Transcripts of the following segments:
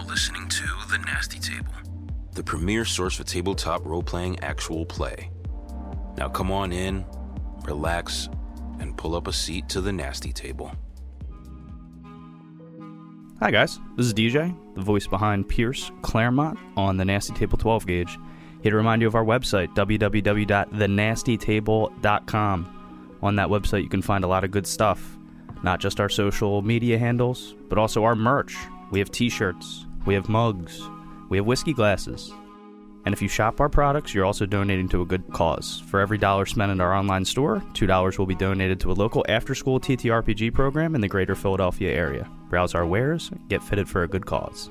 listening to The Nasty Table, the premier source for tabletop role-playing actual play. Now come on in, relax, and pull up a seat to The Nasty Table. Hi guys, this is DJ, the voice behind Pierce Claremont on the Nasty Table 12 gauge. Here to remind you of our website, www.thenastytable.com. On that website you can find a lot of good stuff, not just our social media handles, but also our merch. We have t-shirts, we have mugs, we have whiskey glasses. And if you shop our products, you're also donating to a good cause. For every $1 spent in our online store, $2 will be donated to a local after-school TTRPG program in the greater Philadelphia area. Browse our wares, get fitted for a good cause.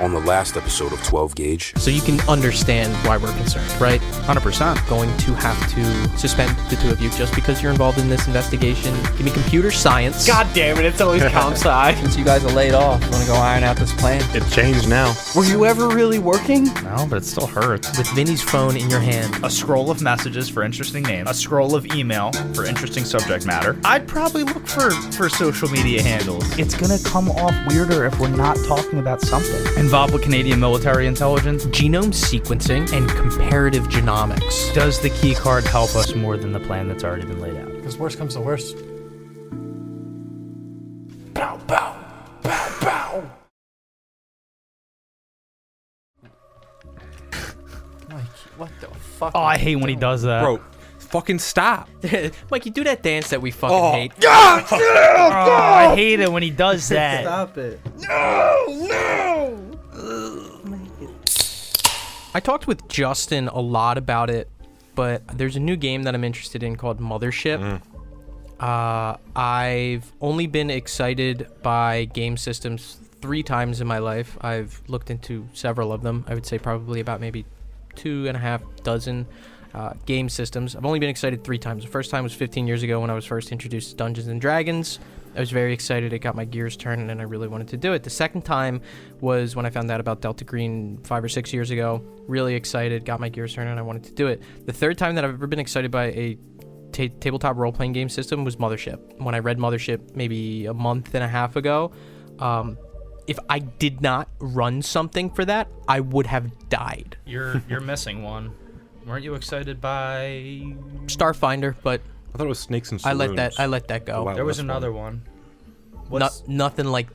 On the last episode of 12 Gauge. So you can understand why we're concerned, right? 100%. Going to have to suspend the two of you just because you're involved in this investigation. Give me computer science. God damn it, it's always comp sci. Since you guys are laid off, you want to go iron out this plan? It changed now. Were you ever really working? No, but it still hurts. With Vinny's phone in your hand. A scroll of messages for interesting names. A scroll of email for interesting subject matter. I'd probably look for social media handles. It's gonna come off weirder if we're not talking about something. Involved with Canadian military intelligence. Genome sequencing and comparative genomics. Does the key card help us more than the plan that's already been laid out? Because worst comes to worst. Bow, bow, bow, bow. Mike, what the fuck? Oh, I hate when he does that. Bro, fucking stop. Mikey, do that dance that we fucking hate. Oh, I hate it when he does that. Stop it. I talked with Justin a lot about it, but there's a new game that I'm interested in called Mothership. I've only been excited by game systems 3 times in my life. I've looked into several of them. I would say probably about maybe 2.5 dozen game systems. I've only been excited 3 times. The first time was 15 years ago when I was first introduced to Dungeons & Dragons. I was very excited. It got my gears turning, and I really wanted to do it. The second time was when I found out about Delta Green 5 or 6 years ago. Really excited, got my gears turning, and I wanted to do it. The third time that I've ever been excited by a tabletop role-playing game system was Mothership. When I read Mothership maybe a month and a half ago, if I did not run something for that, I would have died. You're missing one. Weren't you excited by Starfinder, but I thought it was Snakes and Saloons. I let that go. Wow, there was that's another fun. one. Nothing like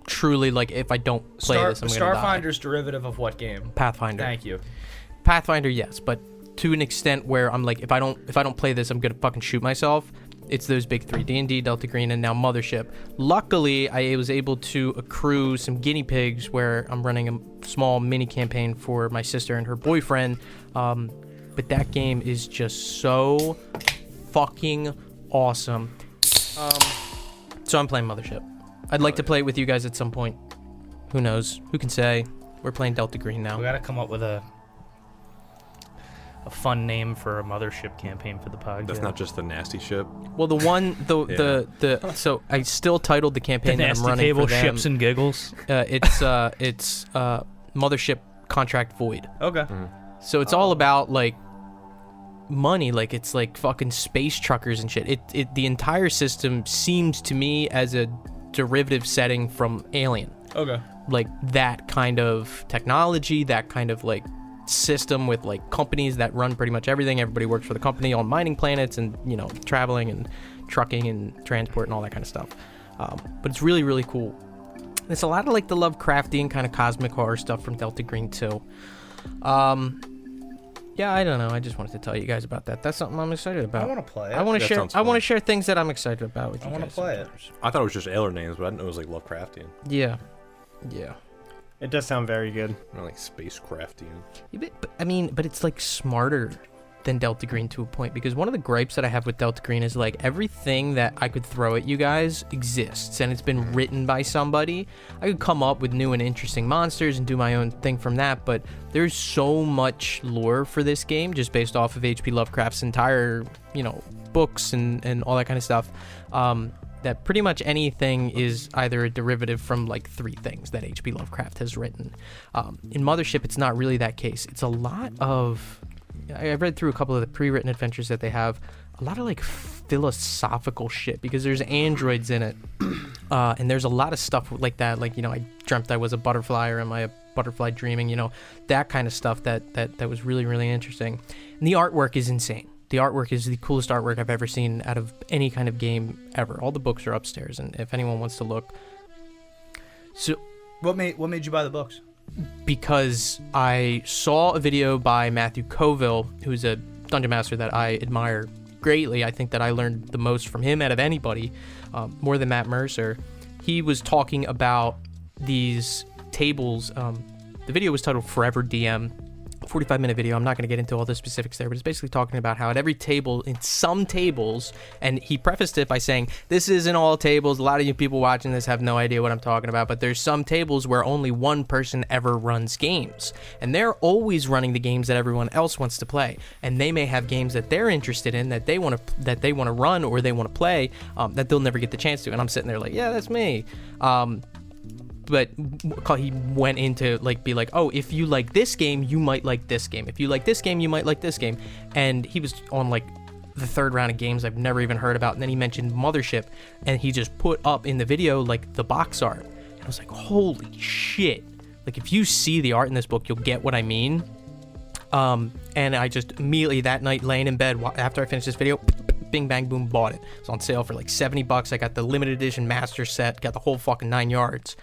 truly like if I don't play this, I'm gonna die. Starfinder's derivative of what game? Pathfinder. Thank you. Pathfinder, yes, but to an extent where I'm like, if I don't play this, I'm gonna fucking shoot myself. It's those big 3: D&D, Delta Green, and now Mothership. Luckily, I was able to accrue some guinea pigs where I'm running a small mini campaign for my sister and her boyfriend. But that game is just so fucking awesome. So I'm playing Mothership. I'd like to play it with you guys at some point. Who knows? Who can say? We're playing Delta Green now. We gotta come up with a fun name for a Mothership campaign for the podcast. That's not just the nasty ship. Well, so I still titled the campaign the that Nasty I'm running Table for them. Ships and Giggles. It's Mothership Contract Void. Okay. So it's all about like money, like it's like fucking space truckers and shit. The entire system seems to me as a derivative setting from Alien. Okay. Like that kind of technology, that kind of like system with like companies that run pretty much everything. Everybody works for the company on mining planets and, you know, traveling and trucking and transport and all that kind of stuff. But it's really, really cool. It's a lot of like the Lovecraftian kind of cosmic horror stuff from Delta Green too. Yeah, I don't know. I just wanted to tell you guys about that. That's something I'm excited about. I want to play it. I want to share. sounds I want fun. to share things that I'm excited about with you I want to guys. play it. I thought it was just alien names, but I didn't know it was like Lovecraftian. Yeah. It does sound very good. Or like spacecraftian. Yeah, but it's like smarter than Delta Green to a point, because one of the gripes that I have with Delta Green is like everything that I could throw at you guys exists and it's been written by somebody. I could come up with new and interesting monsters and do my own thing from that, but there's so much lore for this game just based off of H.P. Lovecraft's entire, books and all that kind of stuff, that pretty much anything is either a derivative from like 3 things that H.P. Lovecraft has written. In Mothership, it's not really that case. It's a lot of... I read through a couple of the pre-written adventures that they have. A lot of like philosophical shit because there's androids in it. And there's a lot of stuff like that. Like, you know, I dreamt I was a butterfly, or am I a butterfly dreaming? You know, that kind of stuff that was really, really interesting. And the artwork is insane. The artwork is the coolest artwork I've ever seen out of any kind of game ever. All the books are upstairs, and if anyone wants to look. So, What made you buy the books? because I saw a video by Matthew Colville, who's a dungeon master that I admire greatly. I think that I learned the most from him out of anybody, more than Matt Mercer. He was talking about these tables. The video was titled Forever DM. 45-minute video. I'm not going to get into all the specifics there, but it's basically talking about how at every table, in some tables, and he prefaced it by saying, this isn't all tables. A lot of you people watching this have no idea what I'm talking about, but there's some tables where only one person ever runs games, and they're always running the games that everyone else wants to play, and they may have games that they're interested in that they want to run or they want to play that they'll never get the chance to. And I'm sitting there like, yeah, that's me. But he went into like be like, oh, if you like this game, you might like this game. If you like this game, you might like this game. And he was on like the 3rd round of games I've never even heard about. And then he mentioned Mothership, and he just put up in the video like the box art. And I was like, holy shit! Like, if you see the art in this book, you'll get what I mean. And I just immediately that night, laying in bed after I finished this video, bing bang boom, bought it. It was on sale for like $70. I got the limited edition master set, got the whole fucking 9 yards.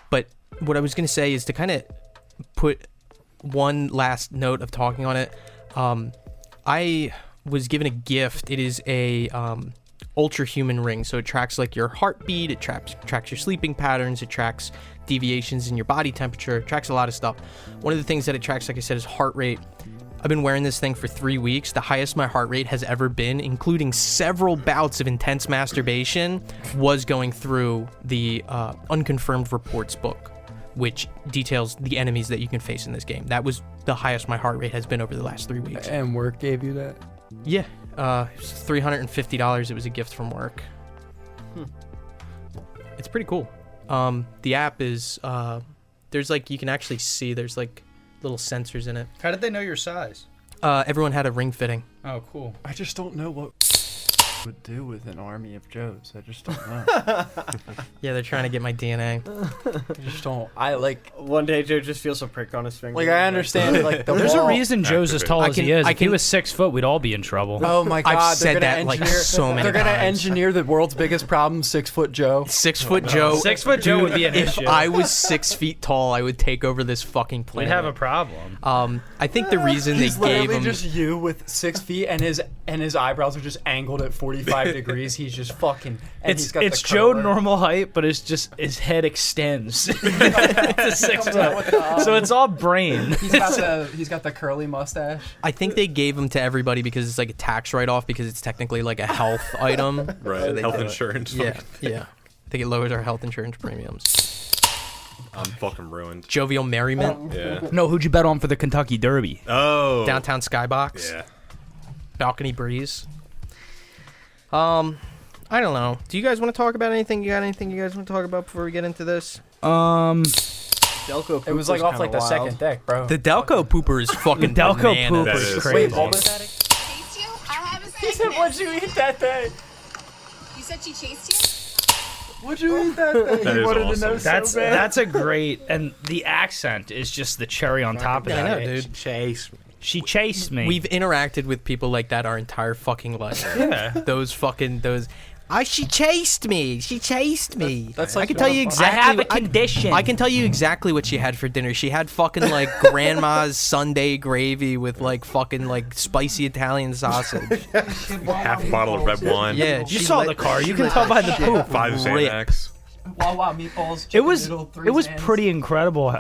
But what I was gonna say is to kind of put one last note of talking on it. I was given a gift. It is a ultra human ring, so it tracks like your heartbeat, it tracks your sleeping patterns, it tracks deviations in your body temperature, it tracks a lot of stuff. One of the things that it tracks, like I said, is heart rate. I've been wearing this thing for 3 weeks. The highest my heart rate has ever been, including several bouts of intense masturbation, was going through the Unconfirmed Reports book, which details the enemies that you can face in this game. That was the highest my heart rate has been over the last 3 weeks. And work gave you that? Yeah. It was $350. It was a gift from work. It's pretty cool. The app is, there's like, you can actually see there's like little sensors in it. How did they know your size? Everyone had a ring fitting. Oh, cool. I just don't know what would do with an army of Joes. I just don't know. Yeah, they're trying to get my DNA. I just don't. I like. One day Joe just feels a prick on his finger. Like, I understand. Like, the There's wall. a reason Joe's as tall as he is. If he was 6 foot, we'd all be in trouble. Oh my god! I've they're said gonna that like engineer- so many They're gonna times. engineer the world's biggest problem: 6 foot Joe. 6 foot Joe. 6 foot Joe would be an If issue. I was 6 feet tall, I would take over this fucking We'd planet. have a problem. I think the reason they He's gave literally him just you with 6 feet, and his eyebrows are just angled at 45 degrees. He's just fucking. And he's got It's the Joe curler. normal height, but it's just his head extends to 6 foot. So it's all brain. He's got the curly mustache. I think they gave him to everybody because it's like a tax write-off because it's technically like a health item. Right, So they health do it. insurance. Yeah, yeah. I think it lowers our health insurance premiums. I'm fucking ruined. Jovial Merriment, Yeah. No, who'd you bet on for the Kentucky Derby? Oh. Downtown Skybox, Yeah. Balcony Breeze. I don't know. Do you guys want to talk about anything? You got anything you guys want to talk about before we get into this? Delco It was like off like the second deck, bro. The Delco pooper is fucking Delco bananas. pooper That is is. crazy. Wait, Bulbous Attic? Chased you? I haven't He said, "What'd you eat that day? You said she chased you? What'd you eat that day?" That He is wanted to awesome. know That's so bad. that's a great, and the accent is just the cherry on top of Yeah, I that. know, dude. Chase me. She chased me. We've interacted with people like that our entire fucking life. Yeah. She chased me. She chased me. That's I like can tell you exactly. condition. I can tell you exactly what she had for dinner. She had fucking like grandma's Sunday gravy with like fucking like spicy Italian sausage. Half a bottle of red wine. Yeah, You she saw let- the car. she You can let tell by the the shit poop. 5 rip. Xanax. Wawa meatballs. It was pretty incredible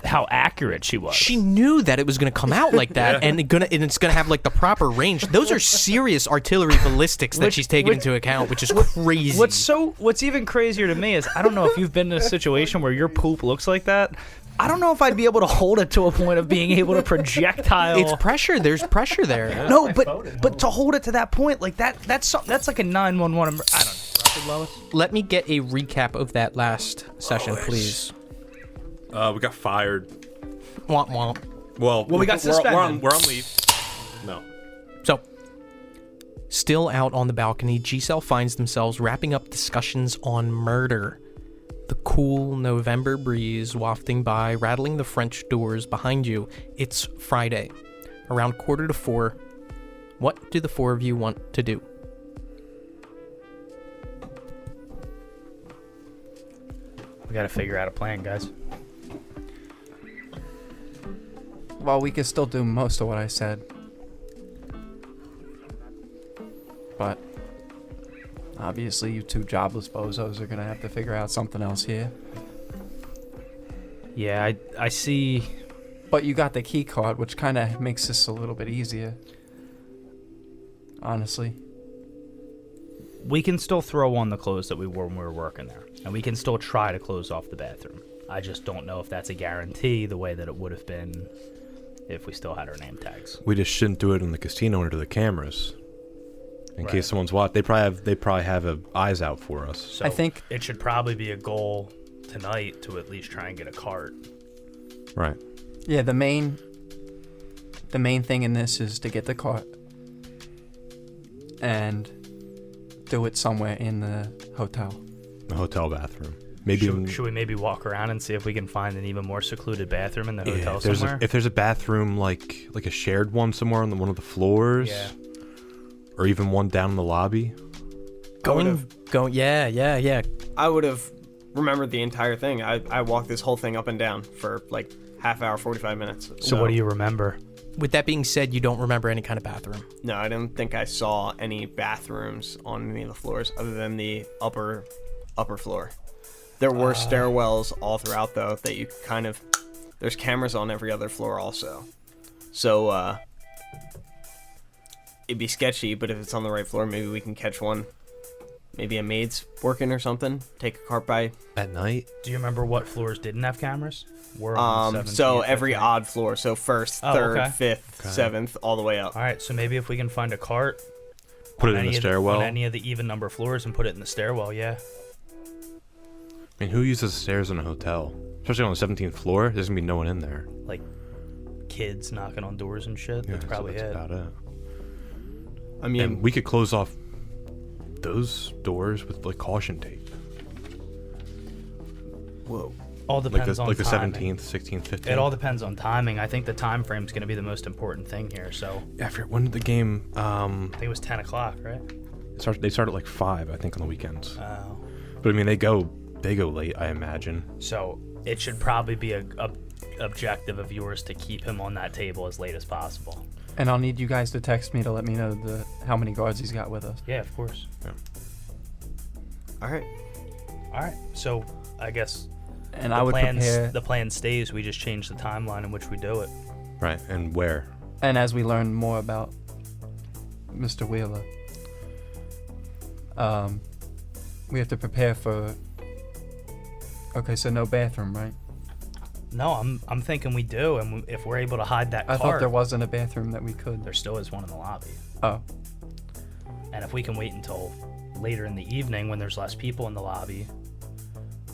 how accurate she was. She knew that it was going to come out like that, and it's gonna have like the proper range. Those are serious artillery ballistics that she's taken into account, which is crazy. What's even crazier to me is I don't know if you've been in a situation where your poop looks like that. I don't know if I'd be able to hold it to a point of being able to projectile. It's pressure. There's pressure there. No, but to hold it to that point, like that's like a 911. I don't know. arrested, Lois? Let me get a recap of that last session, please. We got fired. Womp womp. Well, we got suspended. We're on leave. No. So, still out on the balcony, Giselle finds themselves wrapping up discussions on murder. The cool November breeze wafting by, rattling the French doors behind you. It's Friday, around 3:45. What do the four of you want to do? We gotta figure out a plan, guys. Well, we could still do most of what I said. But obviously you two jobless bozos are gonna have to figure out something else here. Yeah, I see. But you got the key card, which kind of makes this a little bit easier. Honestly. We can still throw on the clothes that we wore when we were working there. And we can still try to close off the bathroom. I just don't know if that's a guarantee the way that it would have been if we still had our name tags. We just shouldn't do it in the casino under the cameras. In Right. case someone's watching. They probably have eyes out for us. So I think- it should probably be a goal tonight to at least try and get a cart. Right. Yeah, the main thing in this is to get the cart and do it somewhere in the hotel. The hotel bathroom. Maybe Should we maybe walk around and see if we can find an even more secluded bathroom in the hotel if there's somewhere? if there's a bathroom like a shared one somewhere on one of the floors, Yeah. or even one down in the lobby. Going, yeah. I would have remembered the entire thing. I walked this whole thing up and down for like half hour, 45 minutes. So what do you remember? With that being said, you don't remember any kind of bathroom. No, I don't think I saw any bathrooms on any of the floors other than the upper floor. There were stairwells all throughout, though, that you kind of... There's cameras on every other floor also. So, it'd be sketchy, but if it's on the right floor, maybe we can catch one. Maybe a maid's working or something. Take a cart by. At night? Do you remember what floors didn't have cameras? We're on 17th, So every 15th. odd floor. So first, Oh, third, okay. fifth, seventh, all the way up. All right, so maybe if we can find a cart, Put on it in any the of stairwell. on any of the even number floors and put it in the stairwell, yeah. I mean, who uses stairs in a hotel? Especially on the 17th floor, there's gonna be no one in there. Like kids knocking on doors and shit. That's so probably that's it. about it. I mean, And we could close off those doors with like caution tape. whoa. All depends on like the timing. 17th, 16th, 15th. It all depends on timing. I think the time frame's going to be the most important thing here. So After when did the game? I think it was 10 o'clock, right? They start at like 5, I think, on the weekends. Oh. But I mean, they go late, I imagine. So it should probably be a objective of yours to keep him on that table as late as possible. And I'll need you guys to text me to let me know how many guards he's got with us. Yeah, of course. All right. All right. So I guess And I would prepare. the plan stays. We just change the timeline in which we do it. Right, and where? And as we learn more about Mr. Wheeler, we have to prepare for. Okay, so no bathroom, right? No, I'm thinking we do, and if we're able to hide that I cart, thought there wasn't a bathroom that we could. there still is one in the lobby. Oh, And if we can wait until later in the evening when there's less people in the lobby,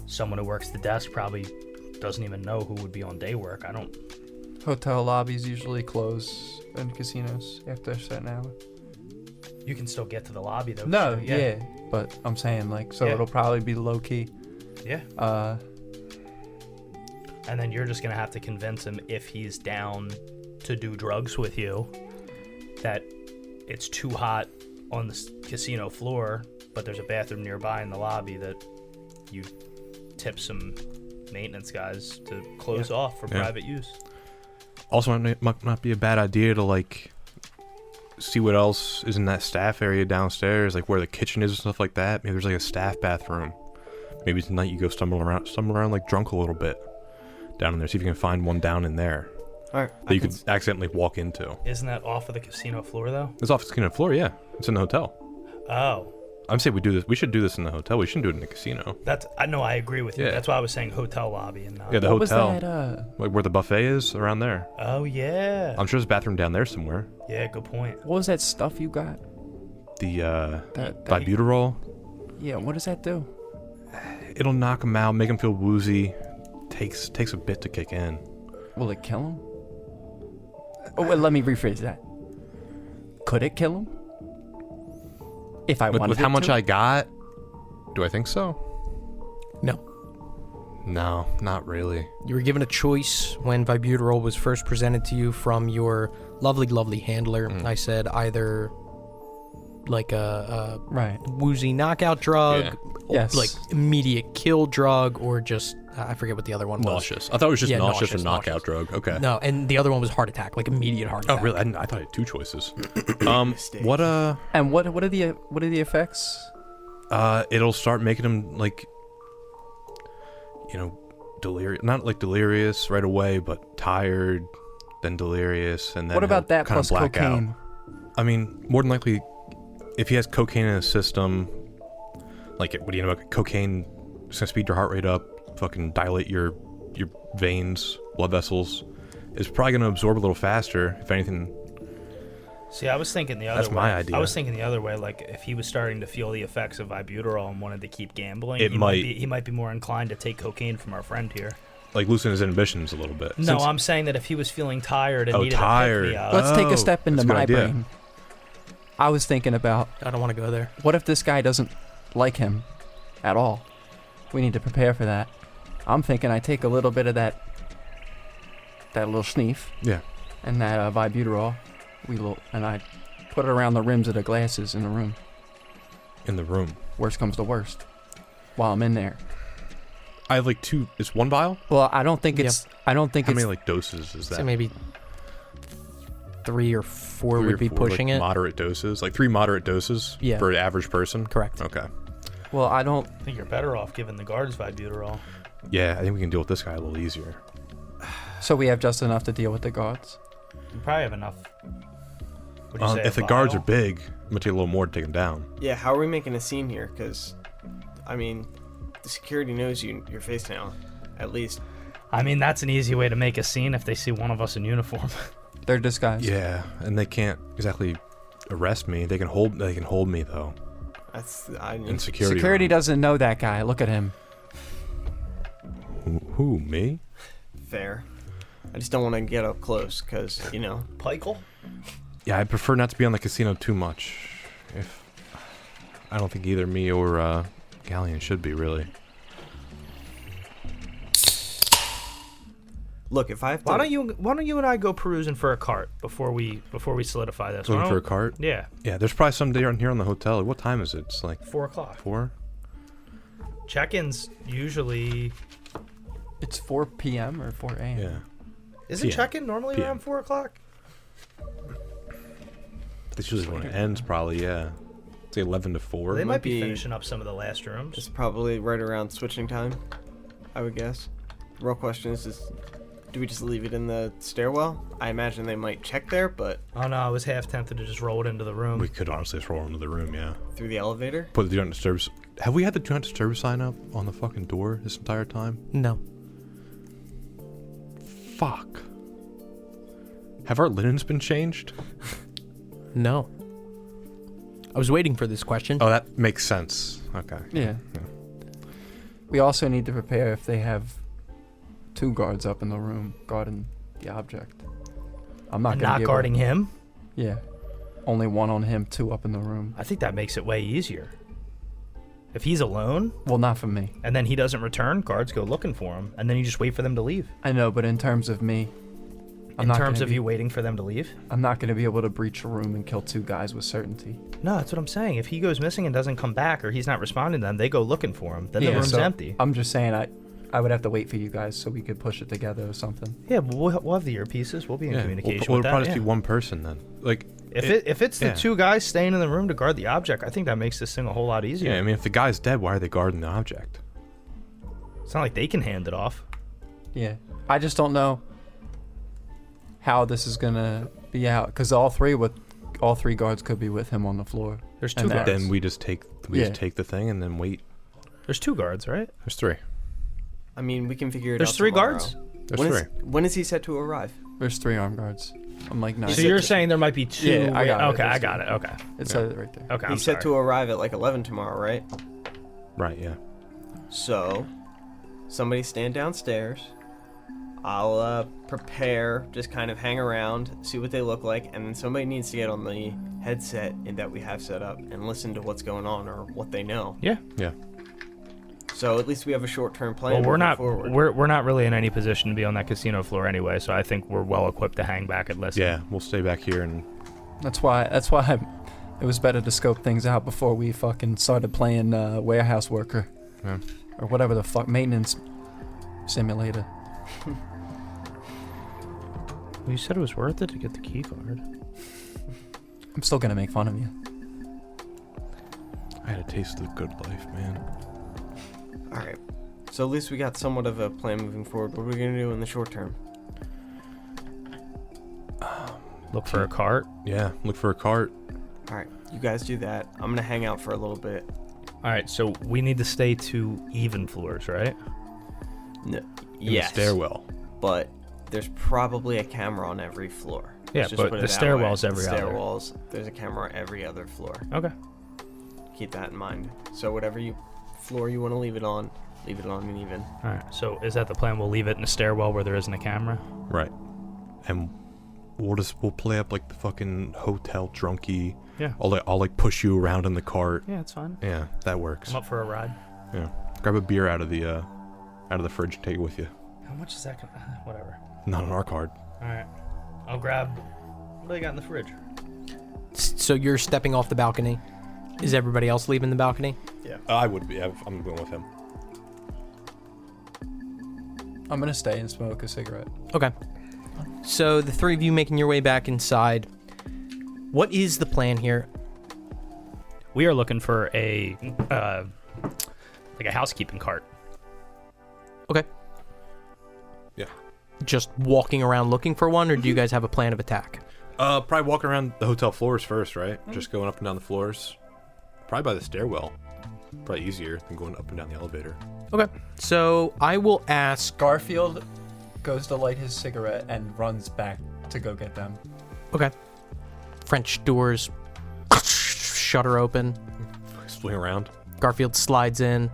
someone who works the desk probably doesn't even know who would be on day work. I don't. hotel lobbies usually close in casinos after a certain hour. You can still get to the lobby though. No, sure, yeah, but I'm saying like, so Yeah. it'll probably be low key. Yeah. And then you're just gonna have to convince him if he's down to do drugs with you that it's too hot on the casino floor, but there's a bathroom nearby in the lobby that you tip some maintenance guys to close off for private use. Also, it might not be a bad idea to like see what else is in that staff area downstairs, like where the kitchen is and stuff like that. Maybe there's like a staff bathroom. Maybe tonight you go stumble around like drunk a little bit down in there. See if you can find one down in there All right. that you could accidentally walk into. Isn't that off of the casino floor though? It's off the casino floor, yeah. It's in the hotel. Oh, I'm saying we do this. We should do this in the hotel. We shouldn't do it in the casino. I know. I agree with you. Yeah. That's why I was saying hotel lobby and not. Yeah, the What was hotel, that? like where the buffet is, around there. Oh yeah. I'm sure there's a bathroom down there somewhere. Yeah, good point. What was that stuff you got? The That Bibuterol. Yeah, what does that do? It'll knock him out, make him feel woozy. Takes a bit to kick in. Will it kill him? Oh, well, let me rephrase that. Could it kill him? If I wanted With it how much to? I got, do I think so? No. No, not really. You were given a choice when Vibuterol was first presented to you from your lovely, lovely handler. I said either like a Right. woozy knockout drug, Yeah. Yes. like immediate kill drug, or just I forget what the other one was. Nauseous. I thought it was just Yeah, nauseous or nauseous, knockout nauseous. drug. Okay. No, and the other one was heart attack, like immediate heart Oh, attack. really? I thought I had two choices. Mistake. What And what are the effects? it'll start making him like, delirious. Not like delirious right away, but tired, then delirious, and then What about that kind of plus black cocaine? out. I mean, more than likely, if he has cocaine in his system, like what do you know about cocaine? It's gonna speed your heart rate up, fucking dilate your veins, blood vessels. It's probably gonna absorb a little faster, if anything. See, I was thinking the other That's way. my idea. I was thinking the other way. Like, if he was starting to feel the effects of Vibuterol and wanted to keep gambling, It might- he might be more inclined to take cocaine from our friend here. Like loosen his inhibitions a little bit. No, Since- I'm saying that if he was feeling tired and needed tired. a pick-me-up, Let's take Oh, a step into that's a good my idea. brain. I was thinking about I don't want to go there. what if this guy doesn't like him at all? We need to prepare for that. I'm thinking I take a little bit of that little sneef Yeah. and that Vibuterol, and I put it around the rims of the glasses in the room. In the room. Worst comes to worst, while I'm in there. I have like two. It's one vial. Well, I don't think it's. I don't think How it's. many like doses is that? So maybe 3 or 4 Three would or be four, pushing like, it. Moderate doses, like 3 moderate doses. Yeah. For an average person. Correct. Okay. Well, I don't. I think you're better off giving the guards Vibuterol. Yeah, I think we can deal with this guy a little easier. So we have just enough to deal with the guards. You probably have enough. Would you say If a the guards are vial? big, I'm gonna take a little more to take them down. Yeah, how are we making a scene here? Because, I mean, the security knows your face now, at least. I mean, that's an easy way to make a scene if they see one of us in uniform. They're disguised. Yeah, and they can't exactly arrest me. They can hold me though. That's In security. Security room. doesn't know that guy. Look at him. Who me? fair. I just don't want to get up close because Pikel? Yeah, I prefer not to be on the casino too much. If I don't think either me or Galleon should be really. Look, if I have to. Why don't you and I go perusing for a cart before we solidify this? Looking Why for a don't- cart? Yeah, Yeah, there's probably some down here on the hotel. What time is it? It's like 4:00. 4? Check-ins usually It's 4 p.m. or 4 a.m. Yeah. isn't PM. check-in normally PM. around 4:00? That's usually when it ends, probably, yeah. It's 11 to 4. They might be be- finishing up some of the last rooms. It's probably right around switching time, I would guess. The real question is do we just leave it in the stairwell? I imagine they might check there, but Oh no, I was half tempted to just roll it into the room. We could honestly just roll into the room, yeah. through the elevator? Put the do not disturb. Have we had the do not disturb sign up on the fucking door this entire time? No. Fuck. Have our linens been changed? No. I was waiting for this question. Oh, that makes sense. Okay. Yeah. We also need to prepare if they have 2 guards up in the room guarding the object. I'm not And gonna not be able- guarding him? Yeah. Only 1 on him, 2 up in the room. I think that makes it way easier. If he's alone Well, not for me. and then he doesn't return, guards go looking for him, and then you just wait for them to leave. I know, but in terms of me, In terms of you waiting for them to leave? I'm not going to be able to breach a room and kill 2 guys with certainty. No, that's what I'm saying. If he goes missing and doesn't come back, or he's not responding to them, they go looking for him. Then the room's so empty. I'm just saying I would have to wait for you guys so we could push it together or something. Yeah, but we'll have the earpieces. We'll be in communication We'll with that. probably yeah. just be one person then. Like, If it's the yeah. 2 guys staying in the room to guard the object, I think that makes this thing a whole lot easier. yeah, I mean, if the guy's dead, why are they guarding the object? It's not like they can hand it off. Yeah. I just don't know how this is going to be out because all 3 guards could be with him on the floor. There's 2 And guards. Then we just take Yeah. the thing and then wait. There's 2 guards, right? There's 3. I mean, we can figure it There's out 3 tomorrow. guards? There's When 3. when is he set to arrive? There's 3 armed guards. I'm like, no. So you're saying there might be 2. Yeah, I got it. Okay, I There's got it. Okay. It says it right there. Okay, I'm He's set sorry. to arrive at like 11 tomorrow, right? Right, yeah. So, somebody stand downstairs. I'll prepare, just kind of hang around, see what they look like, and then somebody needs to get on the headset that we have set up and listen to what's going on or what they know. Yeah. Yeah. So at least we have a short-term plan. Well, we're moving not forward. we're not really in any position to be on that casino floor anyway, so I think we're well equipped to hang back and listen. Yeah, we'll stay back here and... That's why it was better to scope things out before we fucking started playing warehouse worker. Yeah. Or whatever the fuck, maintenance simulator. Well, you said it was worth it to get the key card. I'm still gonna make fun of you. I had a taste of the good life, man. Alright. So at least we got somewhat of a plan moving forward. What are we going to do in the short term? Look for a cart. Yeah, look for a cart. Alright, you guys do that. I'm going to hang out for a little bit. All right, so we need to stay to even floors, right? No, In yes. the stairwell. But there's probably a camera on every floor. Yeah, Let's just but put it the that stairwell's way. every other. Stairwells, there's a camera every other floor. Okay. Keep that in mind. So whatever floor you want to leave it on and even. All right. So is that the plan? We'll leave it in a stairwell where there isn't a camera. Right. And we'll play up like the fucking hotel drunkie. Yeah. I'll like push you around in the cart. Yeah, it's fine. Yeah, that works. I'm up for a ride. Yeah. Grab a beer out of the fridge and take it with you. How much is that? Whatever. Not on our card. All right. I'll grab. What do they got in the fridge? So you're stepping off the balcony. Is everybody else leaving the balcony? Yeah. I would be. I'm going with him. I'm gonna stay and smoke a cigarette. Okay. So the three of you making your way back inside. What is the plan here? We are looking for a like a housekeeping cart. Okay. Yeah. Just walking around looking for one, or do you guys have a plan of attack? Probably walking around the hotel floors first, right? Just going up and down the floors. Probably by the stairwell. Probably easier than going up and down the elevator. Okay. So I will ask. Garfield goes to light his cigarette and runs back to go get them. Okay. French doors shutter open. Swing around. Garfield slides in.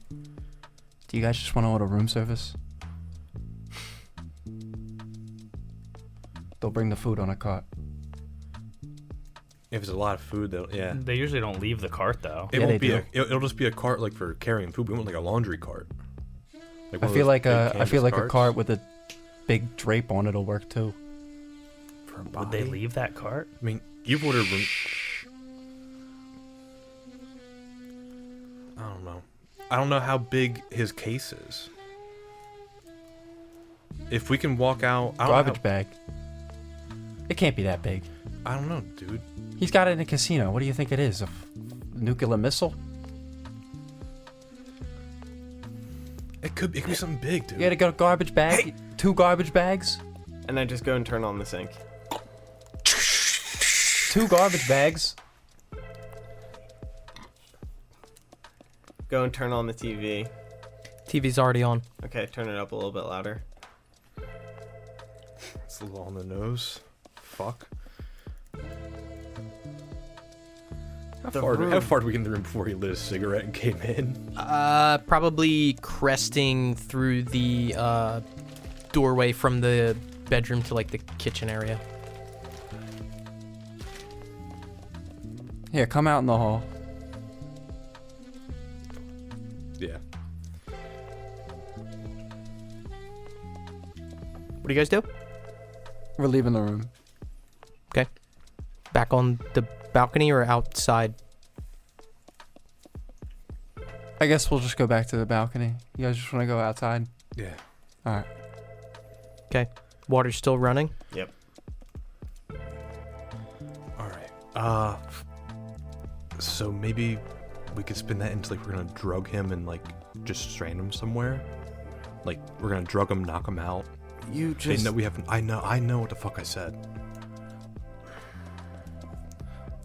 Do you guys just want to order room service? They'll bring the food on a cart. If it's a lot of food, though, yeah. They usually don't leave the cart though. It Yeah, won't they be. do. It'll just be a cart like for carrying food. We want like a laundry cart. Like one I of feel those like big a canvas carts cart with a big drape on it'll work too. for a Would they body. leave that cart? I mean, you've ordered room. I don't know. I don't know how big his case is. If we can walk out, I don't know Garbage bag. It can't be that big. I don't know, dude. He's got it in a casino. What do you think it is? A nuclear missile? It could be something big, dude. You gotta go garbage bag. Hey! 2 garbage bags. And I just go and turn on the sink. 2 garbage bags. Go and turn on the TV. TV's already on. Okay, turn it up a little bit louder. It's a little on the nose. Fuck. How The far room. did we get in the room before he lit a cigarette and came in? Probably cresting through the doorway from the bedroom to like the kitchen area. Here, come out in the hall. Yeah. What do you guys do? We're leaving the room. Okay. Back on the balcony or outside? I guess we'll just go back to the balcony. You guys just want to go outside? Yeah. Alright. Okay. Water's still running? Yep. All right. So maybe we could spin that into like we're gonna drug him and like just strand him somewhere. Like we're gonna drug him, knock him out. You They just... know we haven't. I know what the fuck I said.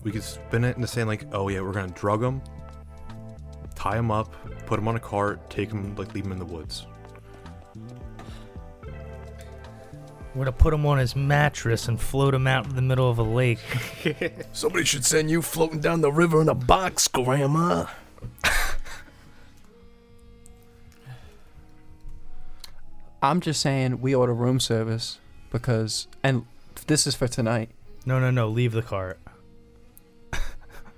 We could spin it into saying like, oh yeah, we're gonna drug him, tie him up, put him on a cart, take him, like leave him in the woods. We're gonna put him on his mattress and float him out in the middle of a lake. Somebody should send you floating down the river in a box, Grandma. I'm just saying we order room service because, and this is for tonight. No. Leave the cart. I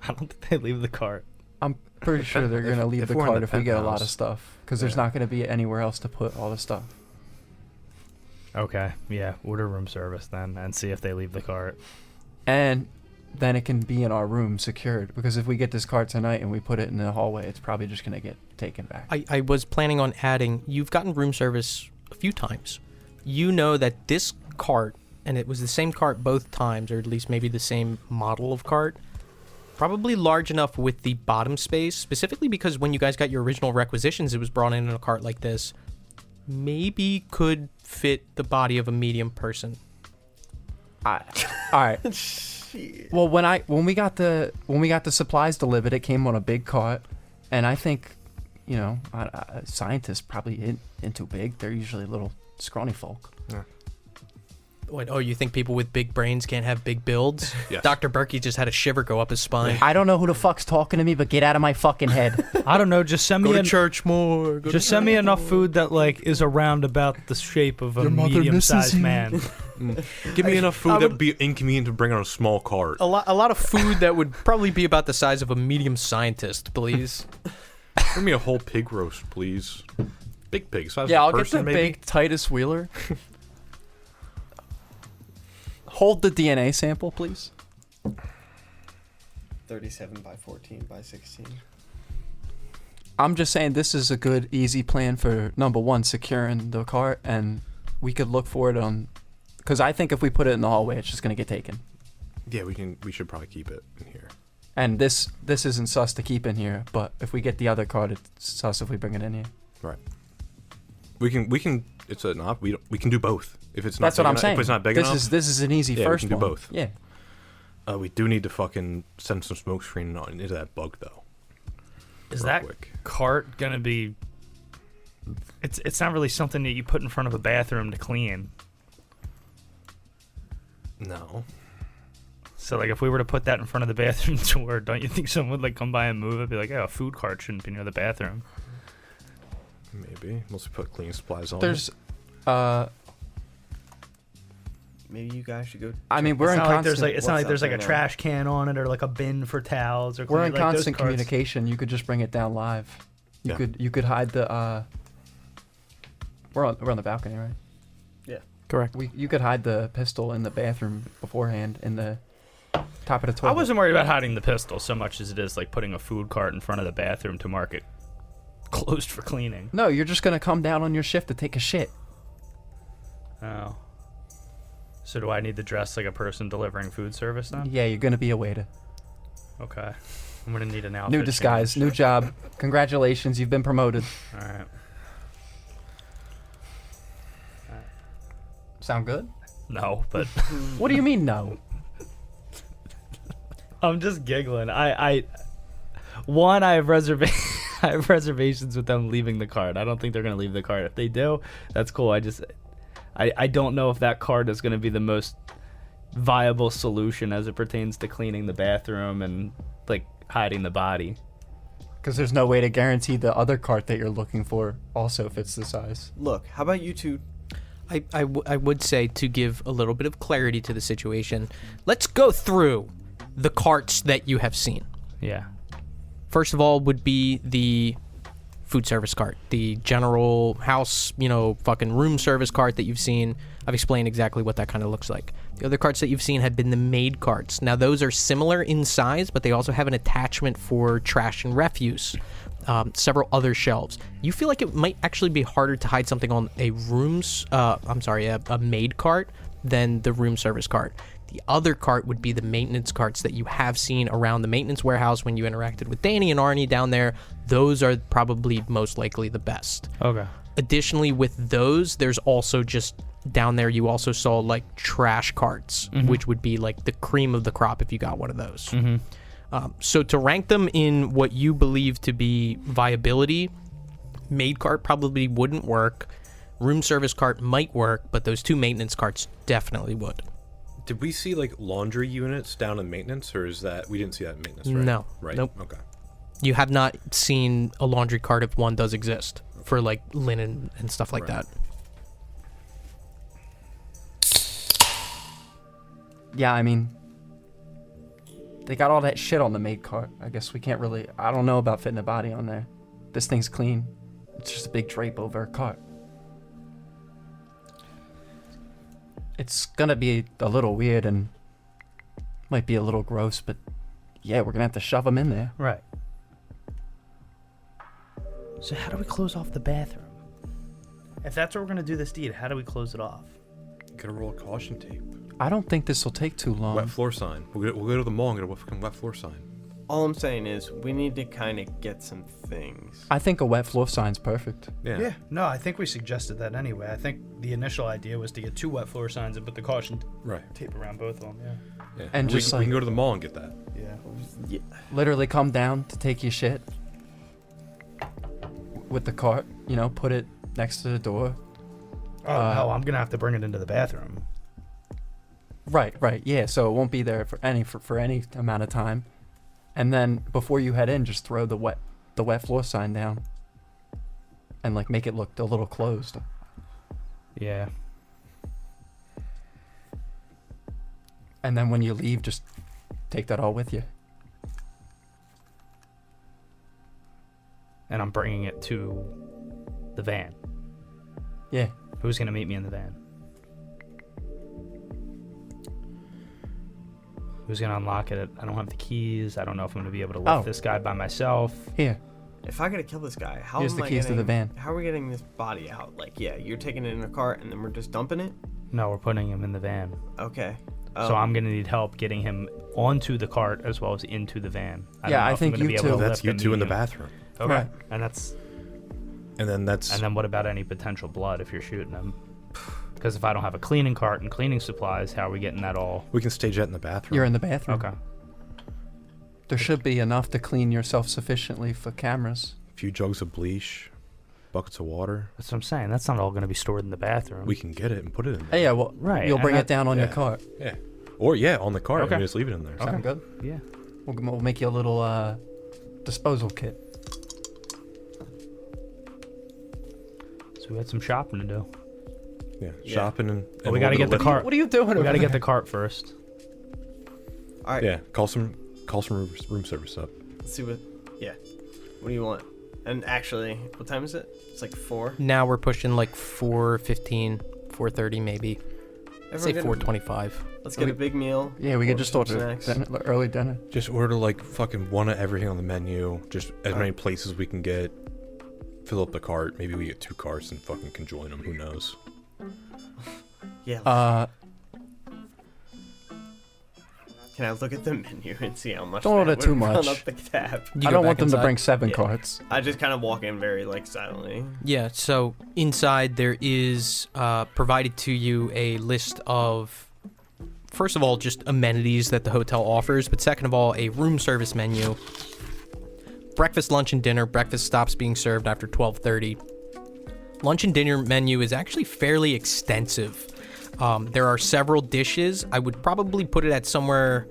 don't think they leave the cart. I'm pretty sure they're going to leave if the we're in cart the if we get a lot of penthouse, stuff. Because there's not going to be anywhere else to put all the stuff. Okay, yeah. Order room service then and see if they leave the cart. And then it can be in our room secured. Because if we get this cart tonight and we put it in the hallway, it's probably just going to get taken back. I was planning on adding, you've gotten room service a few times. You know that this cart, and it was the same cart both times, or at least maybe the same model of cart, probably large enough with the bottom space, specifically because when you guys got your original requisitions, it was brought in a cart like this. Maybe could fit the body of a medium person. All right. Well, when we got the supplies delivered, it came on a big cart, and I think, you know, scientists probably ain't too big. They're usually little scrawny folk. Yeah. What, you think people with big brains can't have big builds? Yes. Dr. Berkey just had a shiver go up his spine. I don't know who the fuck's talking to me, but get out of my fucking head. I don't know. Just send me Go to church more. Just send me enough food that like is around about the shape of a medium-sized man. Give me enough food that would be inconvenient to bring on a small cart. A lot of food that would probably be about the size of a medium scientist, please. Bring me a whole pig roast, please. Big pig, size Yeah, of I'll a get person, the maybe? big Titus Wheeler. Hold the DNA sample, please. 37 by 14 by 16. I'm just saying this is a good, easy plan for, number one, securing the cart, and we could look for it on... Because I think if we put it in the hallway, it's just going to get taken. Yeah, we should probably keep it in here. And this isn't sus to keep in here, but if we get the other cart, it's sus if we bring it in here. Right. We can. It's a not. We can do both. If it's not. That's what I'm saying. If it's not big enough. This is an easy Yeah, first we can one. do both. Yeah. We do need to fucking send some smoke screen on into that bug though. Is Real that quick. cart gonna be? It's not really something that you put in front of a bathroom to clean. No. So like, if we were to put that in front of the bathroom door, don't you think someone would like come by and move it? Be like, oh, a food cart shouldn't be near the bathroom. Maybe. Unless we put cleaning supplies on. There's, Maybe you guys should go. I mean, we're in constant. It's not like there's like a What's up trash can on it or like a bin for towels or. We're in like those constant carts. communication. You could just bring it down live. Yeah. You could hide the. We're on the balcony, right? Correct. You could hide the pistol in the bathroom beforehand in the top of the toilet. I wasn't worried about hiding the pistol so much as it is like putting a food cart in front of the bathroom to mark it closed for cleaning. No, you're just gonna come down on your shift to take a shit. Oh. So do I need to dress like a person delivering food service then? Yeah, you're gonna be a waiter. Okay. I'm gonna need an outfit. New disguise, new job. Congratulations, you've been promoted. All right. Sound good? No, but What do you mean no? I'm just giggling. I have I have reservations with them leaving the cart. I don't think they're gonna leave the cart. If they do, that's cool. I don't know if that cart is gonna be the most viable solution as it pertains to cleaning the bathroom and like hiding the body. Because there's no way to guarantee the other cart that you're looking for also fits the size. Look, how about you two? I would say, to give a little bit of clarity to the situation, let's go through the carts that you have seen. Yeah. First of all would be the food service cart, the general house, fucking room service cart that you've seen. I've explained exactly what that kind of looks like. The other carts that you've seen had been the maid carts. Now, those are similar in size, but they also have an attachment for trash and refuse. Several other shelves. You feel like it might actually be harder to hide something on a a maid cart than the room service cart. The other cart would be the maintenance carts that you have seen around the maintenance warehouse when you interacted with Danny and Arnie down there. Those are probably most likely the best. Okay. Additionally, with those, there's also just down there, you also saw like trash carts, which would be like the cream of the crop if you got one of those. So to rank them in what you believe to be viability, maid cart probably wouldn't work. Room service cart might work, but those two maintenance carts definitely would. Did we see like laundry units down in maintenance, or is that we didn't see that in maintenance? Right? No. Right. Nope. Okay. You have not seen a laundry cart if one does exist for like linen and stuff like Right. that. yeah, I mean, they got all that shit on the maid cart. I guess we can't really. I don't know about fitting a body on there. This thing's clean. It's just a big drape over a cart. It's gonna be a little weird and might be a little gross, but yeah, we're gonna have to shove them in there. Right. So how do we close off the bathroom? If that's what we're gonna do this deed, how do we close it off? Gotta roll a caution tape. I don't think this will take too long. Wet floor sign. We'll go to the mall and get a fucking wet floor sign. All I'm saying is we need to kind of get some things. I think a wet floor sign's perfect. Yeah. No, I think we suggested that anyway. I think the initial idea was to get 2 wet floor signs and put the caution Right. tape around both of them. Yeah. And we just can, like we can go to the mall and get that. Yeah. literally come down to take your shit with the cart. You know, put it next to the door. Oh no, I'm gonna have to bring it into the bathroom. Right. Yeah. So it won't be there for any amount of time. And then before you head in, just throw the wet floor sign down. And like make it look a little closed. Yeah. And then when you leave, just take that all with you. And I'm bringing it to the van. Yeah. Who's gonna meet me in the van? Who's gonna unlock it? I don't have the keys. I don't know if I'm gonna be able to lift this guy by myself. Here. If I gotta kill this guy, how Here's am the I keys to getting, the van. How are we getting this body out? Like, yeah, you're taking it in a cart and then we're just dumping it? No, we're putting him in the van. Okay. So I'm gonna need help getting him onto the cart as well as into the van. Yeah, don't know I if I'm think gonna you be able two- to That's lift you him two in the medium. bathroom. Okay. Right. And And then what about any potential blood if you're shooting him? Because if I don't have a cleaning cart and cleaning supplies, how are we getting that all? we can stage that in the bathroom. You're in the bathroom. Okay. There should be enough to clean yourself sufficiently for cameras. A few jugs of bleach, buckets of water. That's what I'm saying. That's not all going to be stored in the bathroom. We can get it and put it in there. Hey, yeah, well, Right, you'll and bring that- it down on your yeah. cart. Yeah. Or on the cart. Okay. And just leave it in there. Sound good? Yeah. We'll make you a little disposal kit. So we had some shopping to do. Yeah. Yeah. Shopping and But we got to get the cart. What are you doing? We over got to get there? the cart first. All right. Yeah. Call some room service up. Let's see what. Yeah. What do you want? And actually, what time is it? It's like 4. Now we're pushing like 4:15, 4:30 maybe. I'd say Everyone 4:25. Let's get a big meal. Yeah, we could order just some order snacks. dinner, early dinner. Just order like fucking one of everything on the menu. Just as many places we can get. Fill up the cart. Maybe we get 2 carts and fucking conjoin them. Who knows? Yeah. Can I look at the menu and see how much? Don't order that would too run much. Up the tab? You I go don't back want them inside? to bring 7 Yeah. carts. I just kind of walk in very like silently. Yeah, so inside there is provided to you a list of, first of all, just amenities that the hotel offers, but second of all, a room service menu. Breakfast, lunch, and dinner. Breakfast stops being served after 12:30. Lunch and dinner menu is actually fairly extensive. There are several dishes. I would probably put it at somewhere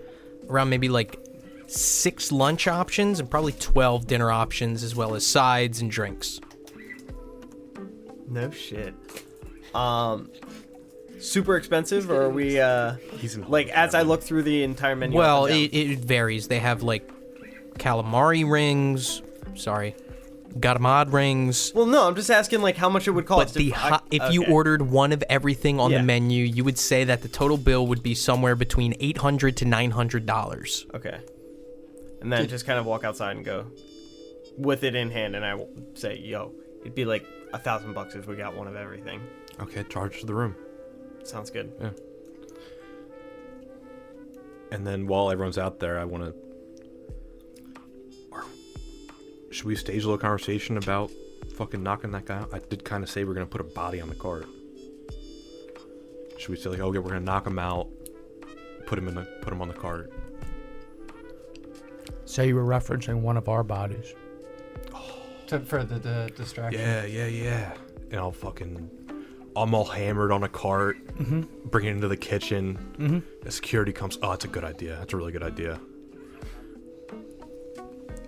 around maybe like 6 lunch options and probably 12 dinner options, as well as sides and drinks. No shit. Super expensive, or are we? He's in Like as I look through the entire menu. Well, up and down? it varies. They have like calamari rings. Sorry, garamad rings. Well, no, I'm just asking like how much it would cost. But if you okay. ordered one of everything on Yeah. the menu, you would say that the total bill would be somewhere between $800 to $900. Okay. And then just kind of walk outside and go with it in hand, and I will say, "Yo, it'd be like $1,000 if we got one of everything." Okay. Charge to the room. Sounds good. Yeah. And then while everyone's out there, I want to. Should we stage a little conversation about fucking knocking that guy out? I did kind of say we're gonna put a body on the cart. Should we say like, okay, we're gonna knock him out, put him on the cart? Say you were referencing one of our bodies. For the distraction. Yeah. And I'm all hammered on a cart, bring it into the kitchen. The security comes. Oh, it's a good idea. That's a really good idea.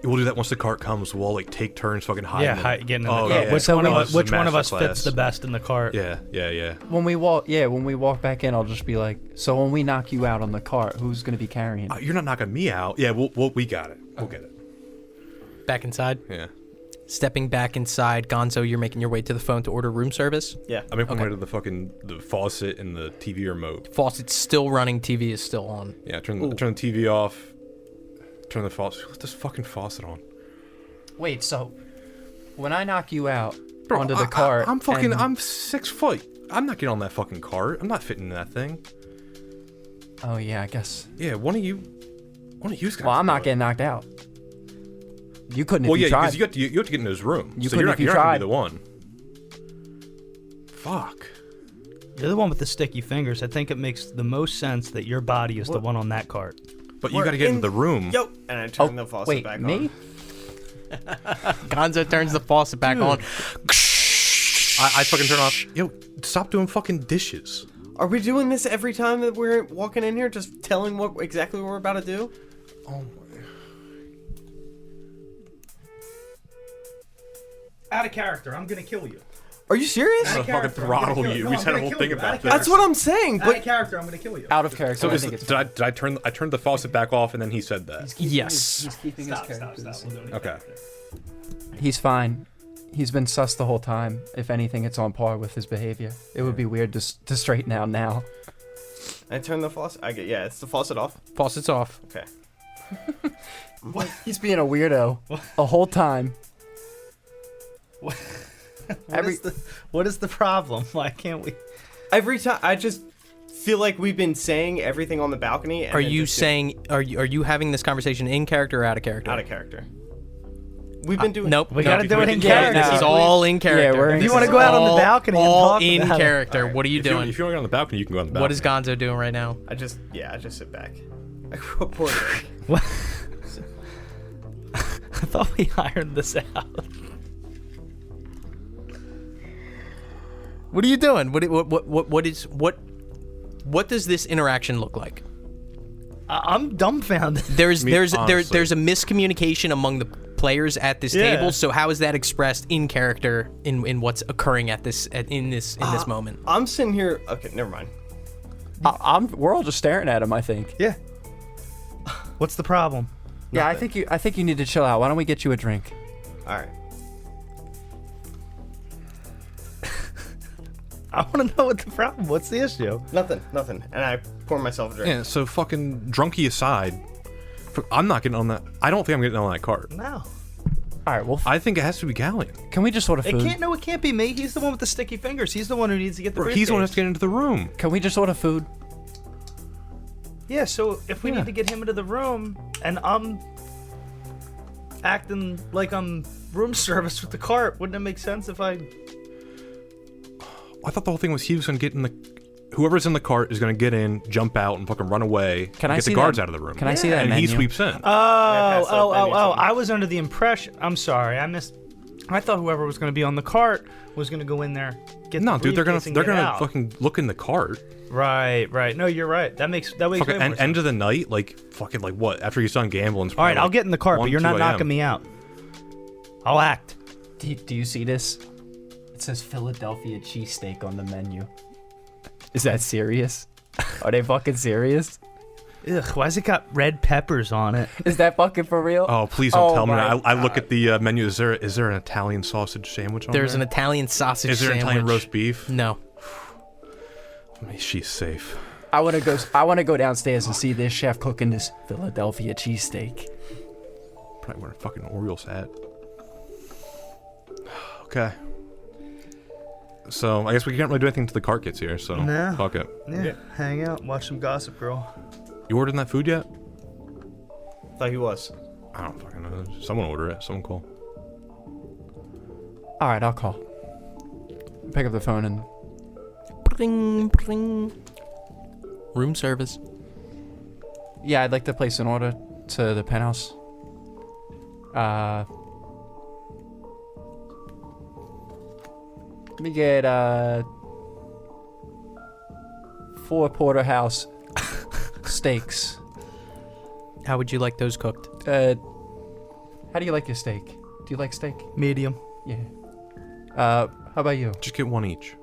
We'll do that once the cart comes. We'll all like take turns fucking hiding. Getting in the Oh, cart. yeah. Which So one, we- of, which one of us masterclass. fits the best in the cart? Yeah. When we walk back in, I'll just be like, so when we knock you out on the cart, who's gonna be carrying? You're not knocking me out. Yeah, we got it. We'll get it. Back inside. Yeah. Stepping back inside, Gonzo, you're making your way to the phone to order room service. Yeah. I'm making my way to the faucet and the TV remote. Faucet's still running, TV is still on. Yeah, turn the TV off. Turn the faucet. Let this fucking faucet on. Wait, so when I knock you out Bro, onto the cart, I'm 6 foot. I'm not getting on that fucking cart. I'm not fitting in that thing. Oh yeah, I guess. Yeah, one of you guys. Well, I'm not do it. getting knocked out. You couldn't if Well, you yeah, tried. because you have to get in his room. You so couldn't you're if you not gonna tried. be the one. Fuck. You're the one with the sticky fingers. I think it makes the most sense that your body is the one on that cart. But you got to get into the room. Yo, and I turn the faucet back me? on. Gonzo turns the faucet back on. I fucking turn off. Yo, stop doing fucking dishes. Are we doing this every time that we're walking in here, just telling exactly what we're about to do? Oh my. Out of character. I'm gonna kill you. Are you serious? I'm gonna fucking throttle you. We just had a whole thing about this. That's what I'm saying. Out of But character. I'm gonna kill you. Out of character. So I think it's did I turn the faucet back off and then he said that? Yes. He's keeping Stop. We'll do it. Okay. He's fine. He's been sus the whole time. If anything, it's on par with his behavior. It would be weird to straighten out now. I turn the faucet. It's the faucet off. Faucet's off. Okay. He's being a weirdo the whole time. What is the problem? Why can't we? Every time I just feel like we've been saying everything on the balcony. And Are then you just saying? Are you having this conversation in character or out of character? out of character? We've been doing. Nope. We gotta do it in Yeah, character. this is all in character. we're in- If you want to go out on the balcony and all talk in about it. character. What are you doing? If you want to go on the balcony, you can go on the balcony. What is Gonzo doing right now? I just sit back. Poor Rick. What? I thought we ironed this out. What are you doing? What does this interaction look like? I'm dumbfounded. There's Me, there's honestly. a miscommunication among the players at this Yeah. table. So how is that expressed in character in what's occurring in this moment? I'm sitting here. Okay, never mind. We're all just staring at him. I think. Yeah. What's the problem? Yeah, I think you need to chill out. Why don't we get you a drink? All right. I want to know what the problem. What's the issue? Nothing. And I pour myself a drink. Yeah. So fucking drunkie aside, I'm not getting on that. I don't think I'm getting on that cart. No. All right. Well, I think it has to be Galleon. can we just order food? It can't be me. He's the one with the sticky fingers. He's the one who needs to get the Bro, he's the one who has briefcase. to get into the room. Can we just order food? Yeah, so if we need to get him into the room and I'm acting like I'm room service with the cart, wouldn't it make sense if I... I thought the whole thing was he was going to get in the. Whoever's in the cart is going to get in, jump out, and fucking run away. Can and I get see the guards that? out of the room? Can I see that And he menu? sweeps in. pass up menu to him. I was under the impression... I'm sorry, I missed... I thought whoever was going to be on the cart was going to go in there, get No, the dude, they're gonna briefcase and get out. fucking look in the cart. Right. No, you're right. That makes way Fucking more sense. end of the night, like fucking like what? After he's done gambling. All right, I'll get in the cart, but you're not knocking me out. I'll act. Do you see this? It says Philadelphia cheesesteak on the menu. Is that serious? Are they fucking serious? Ugh, why's it got red peppers on it? Is that fucking for real? Oh, please don't Oh tell me. my I look at the menu. Is there an Italian sausage sandwich on There's an there? Italian sausage Is there an sandwich. Italian roast beef? No. I mean, she's safe. I want to go downstairs and see this chef cooking this Philadelphia cheesesteak. Probably wearing a fucking Orioles hat. Okay. So I guess we can't really do anything until the cart gets here. So No. fuck it. Yeah, hang out, watch some Gossip Girl. You ordered that food yet? Thought he was. I don't fucking know. Someone order it. Someone call. All right, I'll call. Pick up the phone and Bring, bring. Room service. yeah, I'd like to place an order to the penthouse. Let me get 4 porterhouse steaks. How would you like those cooked? How do you like your steak? Do you like steak? Medium. Yeah. How about you? Just get one each.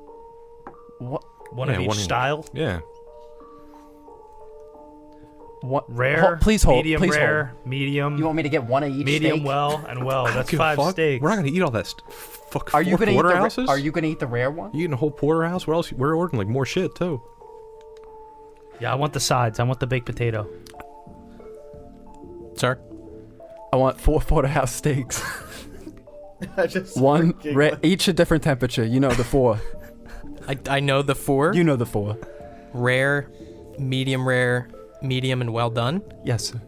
What? One Yeah, of each one each. style. Yeah. What? Rare. Please hold. Medium Please rare. hold. Medium. You want me to get one of each medium steak? well and well. That's Give a 5 fuck. steaks. We're not gonna eat all that. Fuck. Are you four gonna eat the? porterhouses? Are you gonna eat the rare one? You eating a whole porterhouse? What else? We're ordering like more shit too. Yeah, I want the sides. I want the baked potato. Sir? I want 4 porterhouse steaks. I just One, giggling. each a different temperature. You know the 4. I know the 4. You know the 4. Rare, medium, and well done. Yes, sir.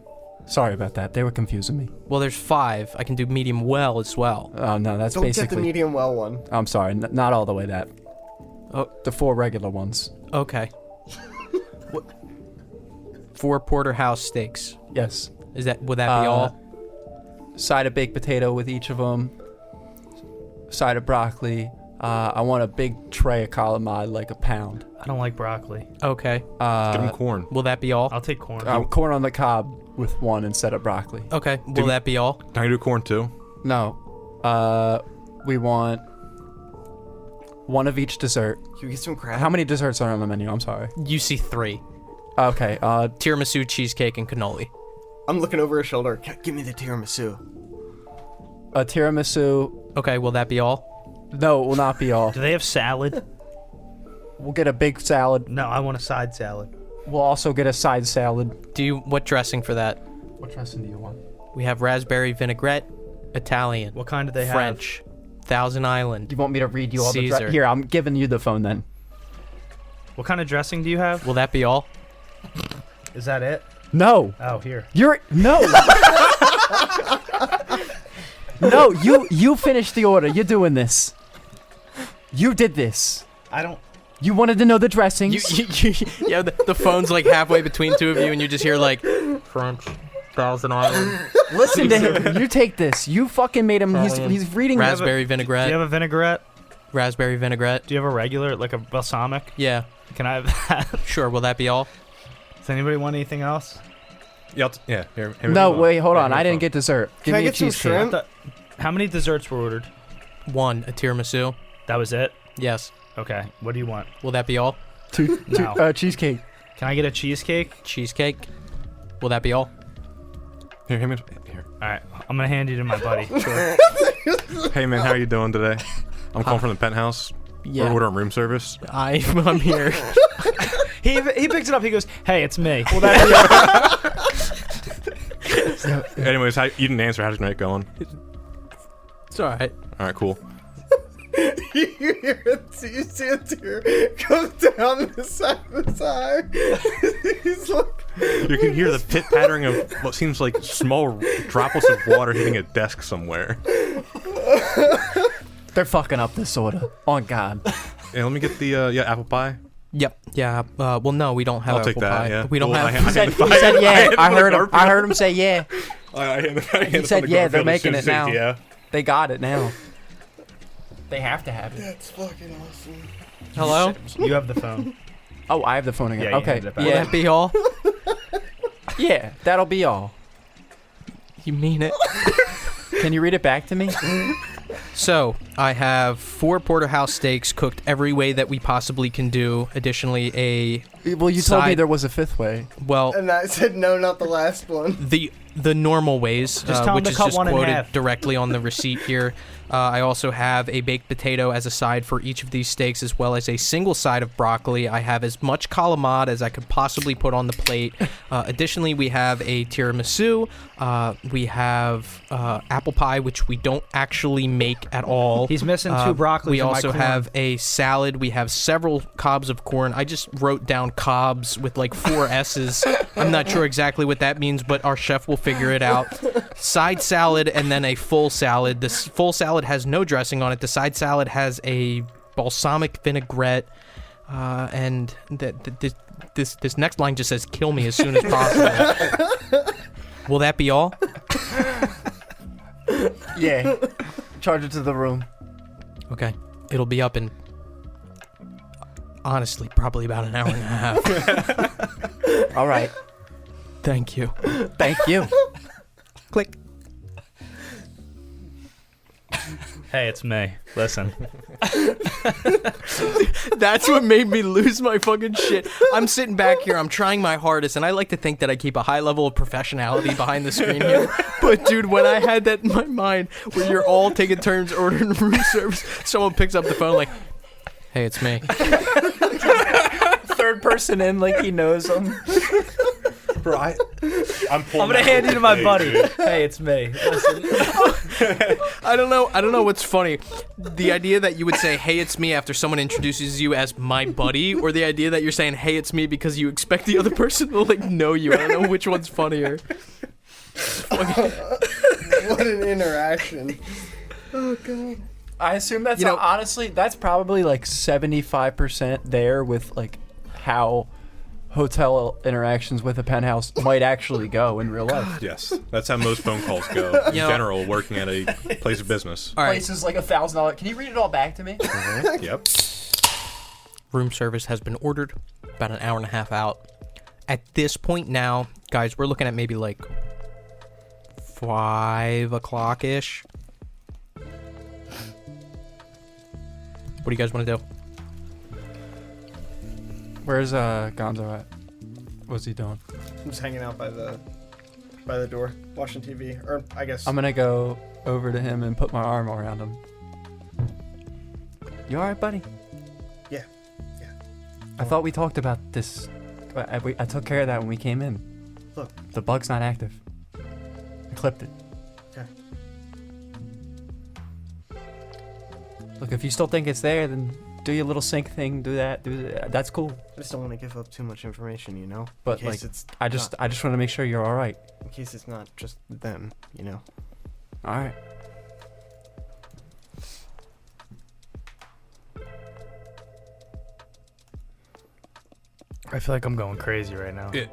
Sorry about that. They were confusing me. Well, there's 5. I can do medium well as well. Oh no, that's Don't get basically. the medium well one. I'm sorry, not all the way that. Oh. The 4 regular ones. Okay. 4 porterhouse steaks. Yes. Would that be all? Side of baked potato with each of them. Side of broccoli. I want a big tray of calamari, like a pound. I don't like broccoli. Okay. Give them corn. Will that be all? I'll take corn. Corn on the cob with 1 instead of broccoli. Okay. Will that be all? Can I do corn too? No. We want 1 of each dessert. Can we get some crab? How many desserts are on the menu? I'm sorry. You see 3. Okay. Tiramisu, cheesecake, and cannoli. I'm looking over his shoulder. Give me the tiramisu. A tiramisu. Okay. Will that be all? No, it will not be all. Do they have salad? We'll get a big salad. No, I want a side salad. We'll also get a side salad. What dressing for that? What dressing do you want? We have raspberry vinaigrette, Italian, What kind do they French, Thousand Island. Do you want me to read you all Caesar. the Here, I'm giving you the phone then. have? What kind of dressing do you have? Will that be all? Is that it? No. Oh, here. No. No, you finished the order. You're doing this. You did this. I don't. You wanted to know the dressings. Yeah, the phone's like halfway between 2 of you, and you just hear like French, Thousand Island, Listen to him. You take this. You fucking made him. He's reading. raspberry Do vinaigrette, you have a vinaigrette? raspberry vinaigrette. Do you have a regular, like a balsamic? Yeah, Can I have that? sure. Will that be all? Does anybody want anything else? Yeah. Here, No, wait, hold on. I didn't get dessert. Give Can I me a get some cheesecake. shrimp? How many desserts were ordered? 1, a tiramisu. That was it? Yes. Okay. What do you want? Will that be all? No. Cheesecake. Can I get a cheesecake? Cheesecake. Will that be all? Here. All right. I'm going to hand you to my buddy. Hey man, how you doing today? I'm calling from the penthouse. Yeah. We're ordering room service. I'm here. He picks it up. He goes, "Hey, it's me." Anyways, you didn't answer. How's your night going? It's all right. All right, cool. You see a tear come down the side of his eye. He's like, You can hear the pit pattering of what seems like small droplets of water hitting a desk somewhere. They're fucking up this order. On God. Yeah, let me get the apple pie. Yep. Yeah. Well, no, we don't have I'll apple take that. pie. Yeah. We don't Well, have. He said yeah. I heard him say yeah. He said, yeah, they're making it now. Yeah. They got it now. They have to have it. that's fucking awesome. Hello. You have the phone. Oh, I have the phone again. Yeah, you okay. handed it back. Will that be all? Yeah, that'll be all. You mean it? Can you read it back to me? So, I have 4 porterhouse steaks cooked every way that we possibly can do. Additionally, Well, you told me Side- there was a 5th way. well, And I said no, not the last one. the normal ways, Just tell 'em which to is cut just one in quoted half. directly on the receipt here. I also have a baked potato as a side for each of these steaks, as well as a single side of broccoli. I have as much calamari as I could possibly put on the plate. Additionally, we have a tiramisu. We have apple pie, which we don't actually make at all. He's missing 2 broccoli. We also have a salad. We have several cobs of corn. I just wrote down cobs with like 4 S's. I'm not sure exactly what that means, but our chef will figure it out. Side salad and then a full salad. This full salad has no dressing on it. The side salad has a balsamic vinaigrette. And this next line just says, "Kill me as soon as possible." Will that be all? Yeah. Charge it to the room. Okay. It'll be up in, honestly, probably about an hour and a half. All right. Thank you. Thank you. Click. Hey, it's me. Listen. That's what made me lose my fucking shit. I'm sitting back here, I'm trying my hardest, and I like to think that I keep a high level of professionality behind the screen here. But dude, when I had that in my mind, where you're all taking turns ordering room service, someone picks up the phone like, hey, it's me. Third person in, like he knows him. Bro, I'm gonna hand you to my buddy. Hey, it's me. Listen. I don't know what's funny. The idea that you would say, hey, it's me after someone introduces you as my buddy, or the idea that you're saying, hey, it's me because you expect the other person to like know you. I don't know which one's funnier. What an interaction. Oh, God. I assume that's You know- honestly that's probably like 75% there with like how hotel interactions with a penthouse might actually go in real life. Yes, that's how most phone calls go in You know- general. Working at a place of business. All right, Place is like $1,000. Can you read it all back to me? Yep. room service has been ordered, about an hour and a half out. At this point now, guys, we're looking at maybe like 5 o'clock-ish. What do you guys want to do? Where's Gonzo at? What's he doing? I'm just hanging out by the door, watching TV. Or, I guess... I'm gonna go over to him and put my arm around him. You alright, buddy? Yeah. Yeah. I thought we talked about this. I took care of that when we came in. Look. The bug's not active. I clipped it. Okay. Look, if you still think it's there, then do your little sync thing. Do that. That's cool. I just don't want to give up too much information, you know? But in case like, it's I just want to make sure you're all right. in case it's not just them, you know? All right. I feel like I'm going crazy right now. Yeah.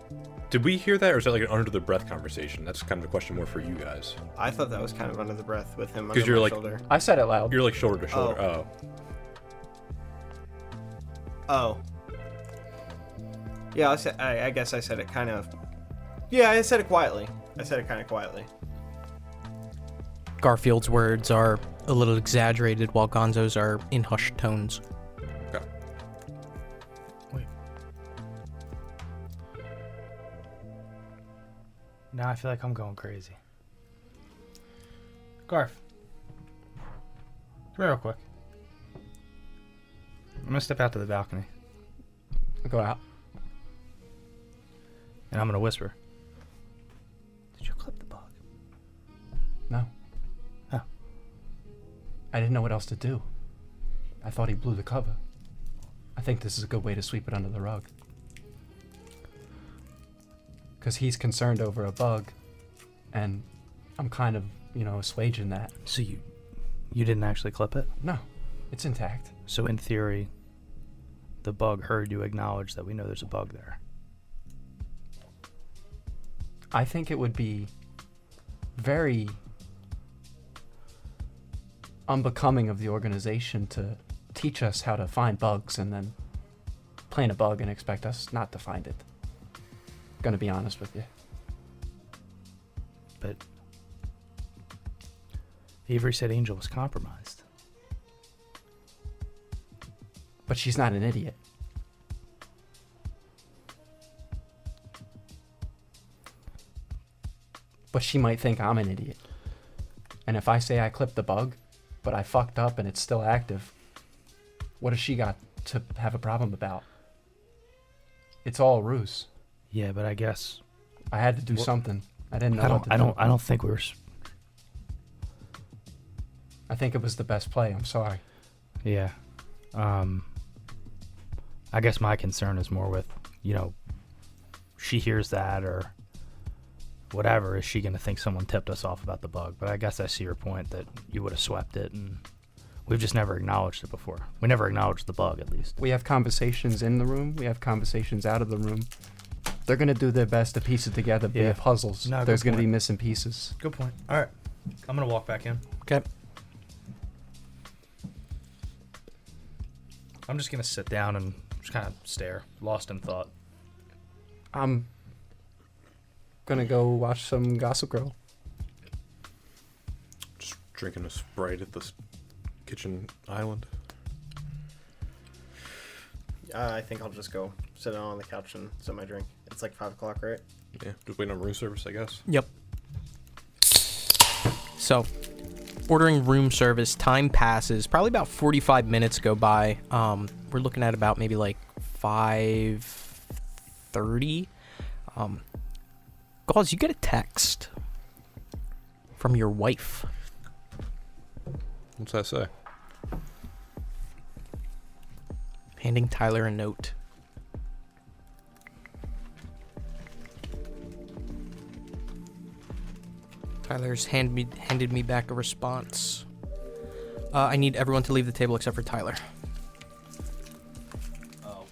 Did we hear that, or is that like an under the breath conversation? That's kind of a question more for you guys. I thought that was kind of under the breath with him 'Cause under you're my like- shoulder. I said it loud. You're like shoulder to shoulder. Oh. Oh. Yeah, I guess I said it kind of... Yeah, I said it quietly. I said it kind of quietly. Garfield's words are a little exaggerated, while Gonzo's are in hushed tones. Okay. Now I feel like I'm going crazy. Garf. Come here real quick. I'm gonna step out to the balcony. Go out. And I'm gonna whisper. Did you clip the bug? No. Oh. I didn't know what else to do. I thought he blew the cover. I think this is a good way to sweep it under the rug. Because he's concerned over a bug, and I'm kind of, assuaging that. So you didn't actually clip it? No, it's intact. So in theory, the bug heard you acknowledge that we know there's a bug there. I think it would be very unbecoming of the organization to teach us how to find bugs and then plant a bug and expect us not to find it. Gonna be honest with you. But Avery said Angel was compromised. But she's not an idiot. But she might think I'm an idiot. And if I say I clipped the bug, but I fucked up and it's still active, what has she got to have a problem about? It's all a ruse. Yeah, but I guess I had to do something. I didn't know what to do. I don't think we were. I think it was the best play. I'm sorry. Yeah. I guess my concern is more with, she hears that or whatever. Is she going to think someone tipped us off about the bug? But I guess I see your point that you would have swept it, and we've just never acknowledged it before. We never acknowledged the bug, at least. We have conversations in the room. We have conversations out of the room. They're going to do their best to piece it together via Yeah. puzzles. No, There's good going to be point. missing pieces. Good point. All right. I'm going to walk back in. Okay. I'm just going to sit down and just kind of stare, lost in thought. I'm going to go watch some Gossip Girl. Just drinking a Sprite at the kitchen island. I think I'll just go sit down on the couch and sip my drink. It's like 5 o'clock, right? Yeah, just waiting on room service, I guess. Yep. So, ordering room service, time passes. Probably about 45 minutes go by. We're looking at about maybe like 5:30. Gauze, you get a text from your wife. What's that say? Handing Tyler a note. Tyler's handed me back a response. I need everyone to leave the table except for Tyler. Oh.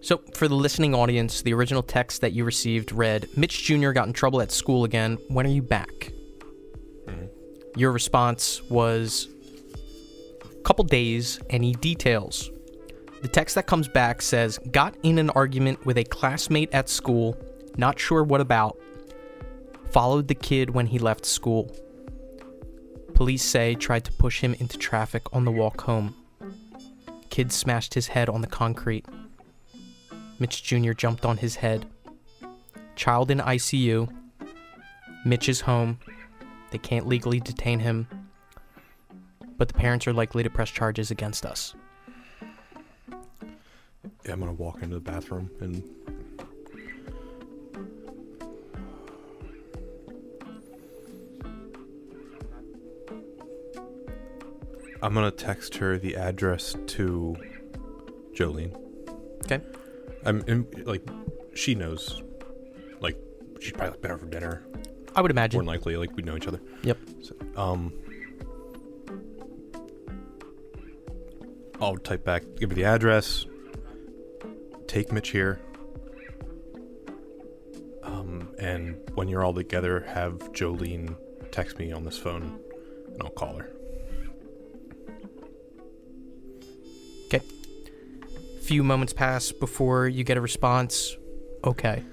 So, for the listening audience, the original text that you received read, Mitch Jr. got in trouble at school again. When are you back? Your response was, couple days, any details? The text that comes back says, got in an argument with a classmate at school, not sure what about. Followed the kid when he left school. Police say tried to push him into traffic on the walk home. Kid smashed his head on the concrete. Mitch Jr. jumped on his head. Child in ICU. Mitch is home. They can't legally detain him, but the parents are likely to press charges against us. Yeah, I'm gonna walk into the bathroom and I'm gonna text her the address to Jolene. Okay. She knows. Like, she's probably been over for dinner. I would imagine. More than likely, we know each other. Yep. So, I'll type back, give her the address, take Mitch here, and when you're all together, have Jolene text me on this phone, and I'll call her. Okay. Few moments pass before you get a response. Okay.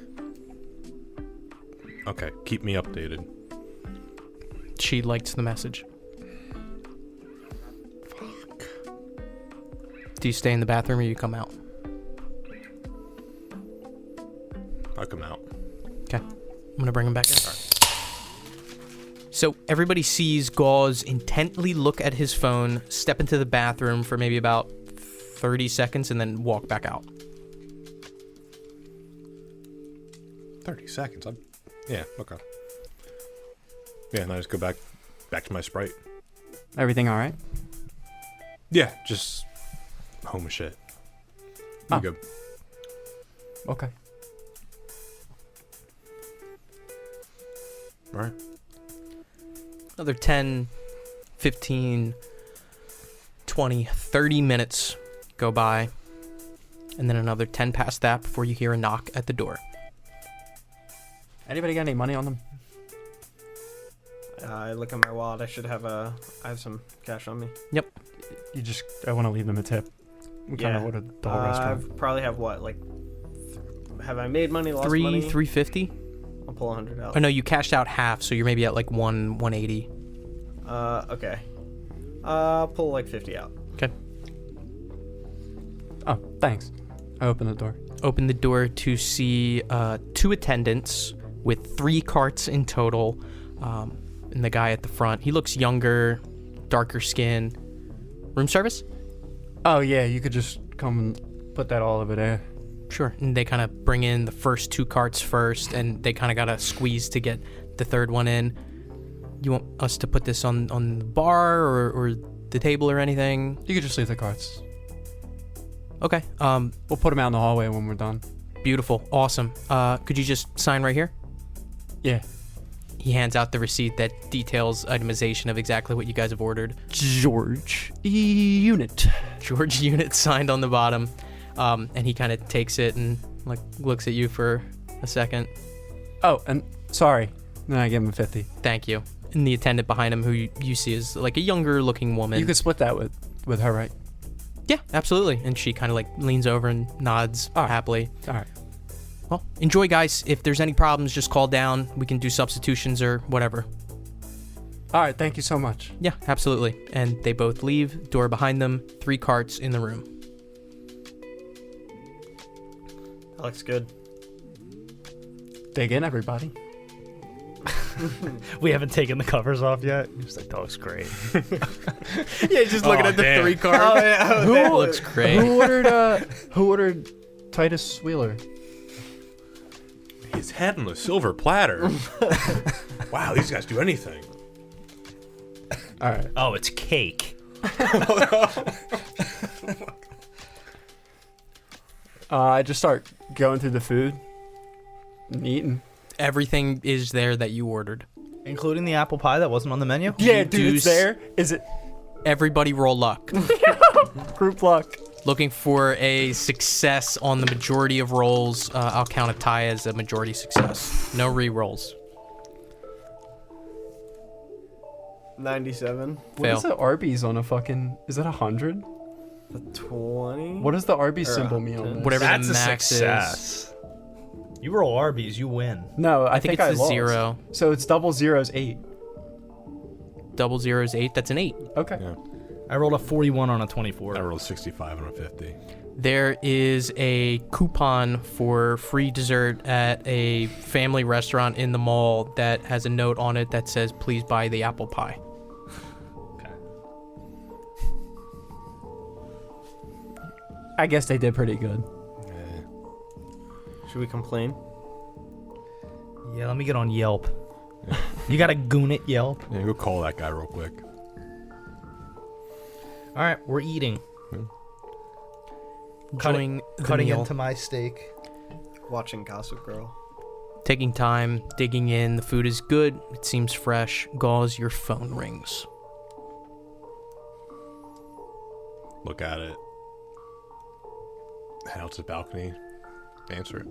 Okay, keep me updated. She likes the message. Fuck. Do you stay in the bathroom or you come out? I'll come out. Okay. I'm going to bring him back in. So everybody sees Gauze intently look at his phone, step into the bathroom for maybe about 30 seconds, and then walk back out. 30 seconds. Yeah, okay. Yeah, and I just go back to my Sprite. Everything all right? Yeah, just home as shit. I'm good. Okay. All right. Another 10, 15, 20, 30 minutes go by, and then another 10 past that before you hear a knock at the door. Anybody got any money on them? I look at my wallet. I have some cash on me. Yep. I want to leave them a tip. We kind of ordered the whole I restaurant. probably have have I made money, lost money? $350? I'll pull 100 out. Oh no, you cashed out half, so you're maybe at like 180. Okay. I'll pull like 50 out. Okay. Oh, thanks. I opened the door. Open the door to see 2 attendants with 3 carts in total. And the guy at the front, he looks younger, darker skin. Room service? Oh, yeah, you could just come and put that all over there. Sure. And they kind of bring in the first 2 carts first, and they kind of got to squeeze to get the third one in. You want us to put this on the bar or the table or anything? You could just leave the carts. Okay. We'll put them out in the hallway when we're done. Beautiful. Awesome. Could you just sign right here? Yeah. He hands out the receipt that details itemization of exactly what you guys have ordered. George Unit. George Unit signed on the bottom. And he kind of takes it and looks at you for a second. Oh, and sorry. Then I give him 50. Thank you. And the attendant behind him, who you see is like a younger looking woman. You could split that with her, right? Yeah, absolutely. And she kind of leans over and nods happily. All right. Well, enjoy, guys. If there's any problems, just call down. We can do substitutions or whatever. All right, thank you so much. Yeah, absolutely. And they both leave, door behind them, 3 carts in the room. That looks good. Dig in, everybody. We haven't taken the covers off yet. Just like, that looks great. Yeah, just looking at the damn. 3 cards. Oh, yeah. Oh, That that looks great. Who ordered Titus Wheeler? His head on a silver platter. Wow, these guys do anything. All right. Oh, it's cake. I just start going through the food and eating. Everything is there that you ordered. Including the apple pie that wasn't on the menu? Yeah, dude, it's Deuce. there. Is it Everybody roll luck. group luck? Looking for a success on the majority of rolls. I'll count a tie as a majority success. No re-rolls. 97. What Fail. is the Arby's on a fucking? Is that 100? The 20. What does the Arby's Or symbol mean on this? Whatever That's the a max success. You roll Arby's, you win. No, I think think it's I a lost. 0. So it's double zeros 8. Double zero is 8. That's an 8. Okay. Yeah. I rolled a 41 on a 24. I rolled 65 on a 50. There is a coupon for free dessert at a family restaurant in the mall that has a note on it that says, please buy the apple pie. I guess they did pretty good. Should we complain? Yeah, let me get on Yelp. You got a goon at Yelp? Yeah, go call that guy real quick. All right, we're eating. Enjoying the Cutting meal. into my steak. Watching Gossip Girl. Taking time, digging in. The food is good. It seems fresh. Gauze, your phone rings. Look at it. Head out to the balcony. Answer it.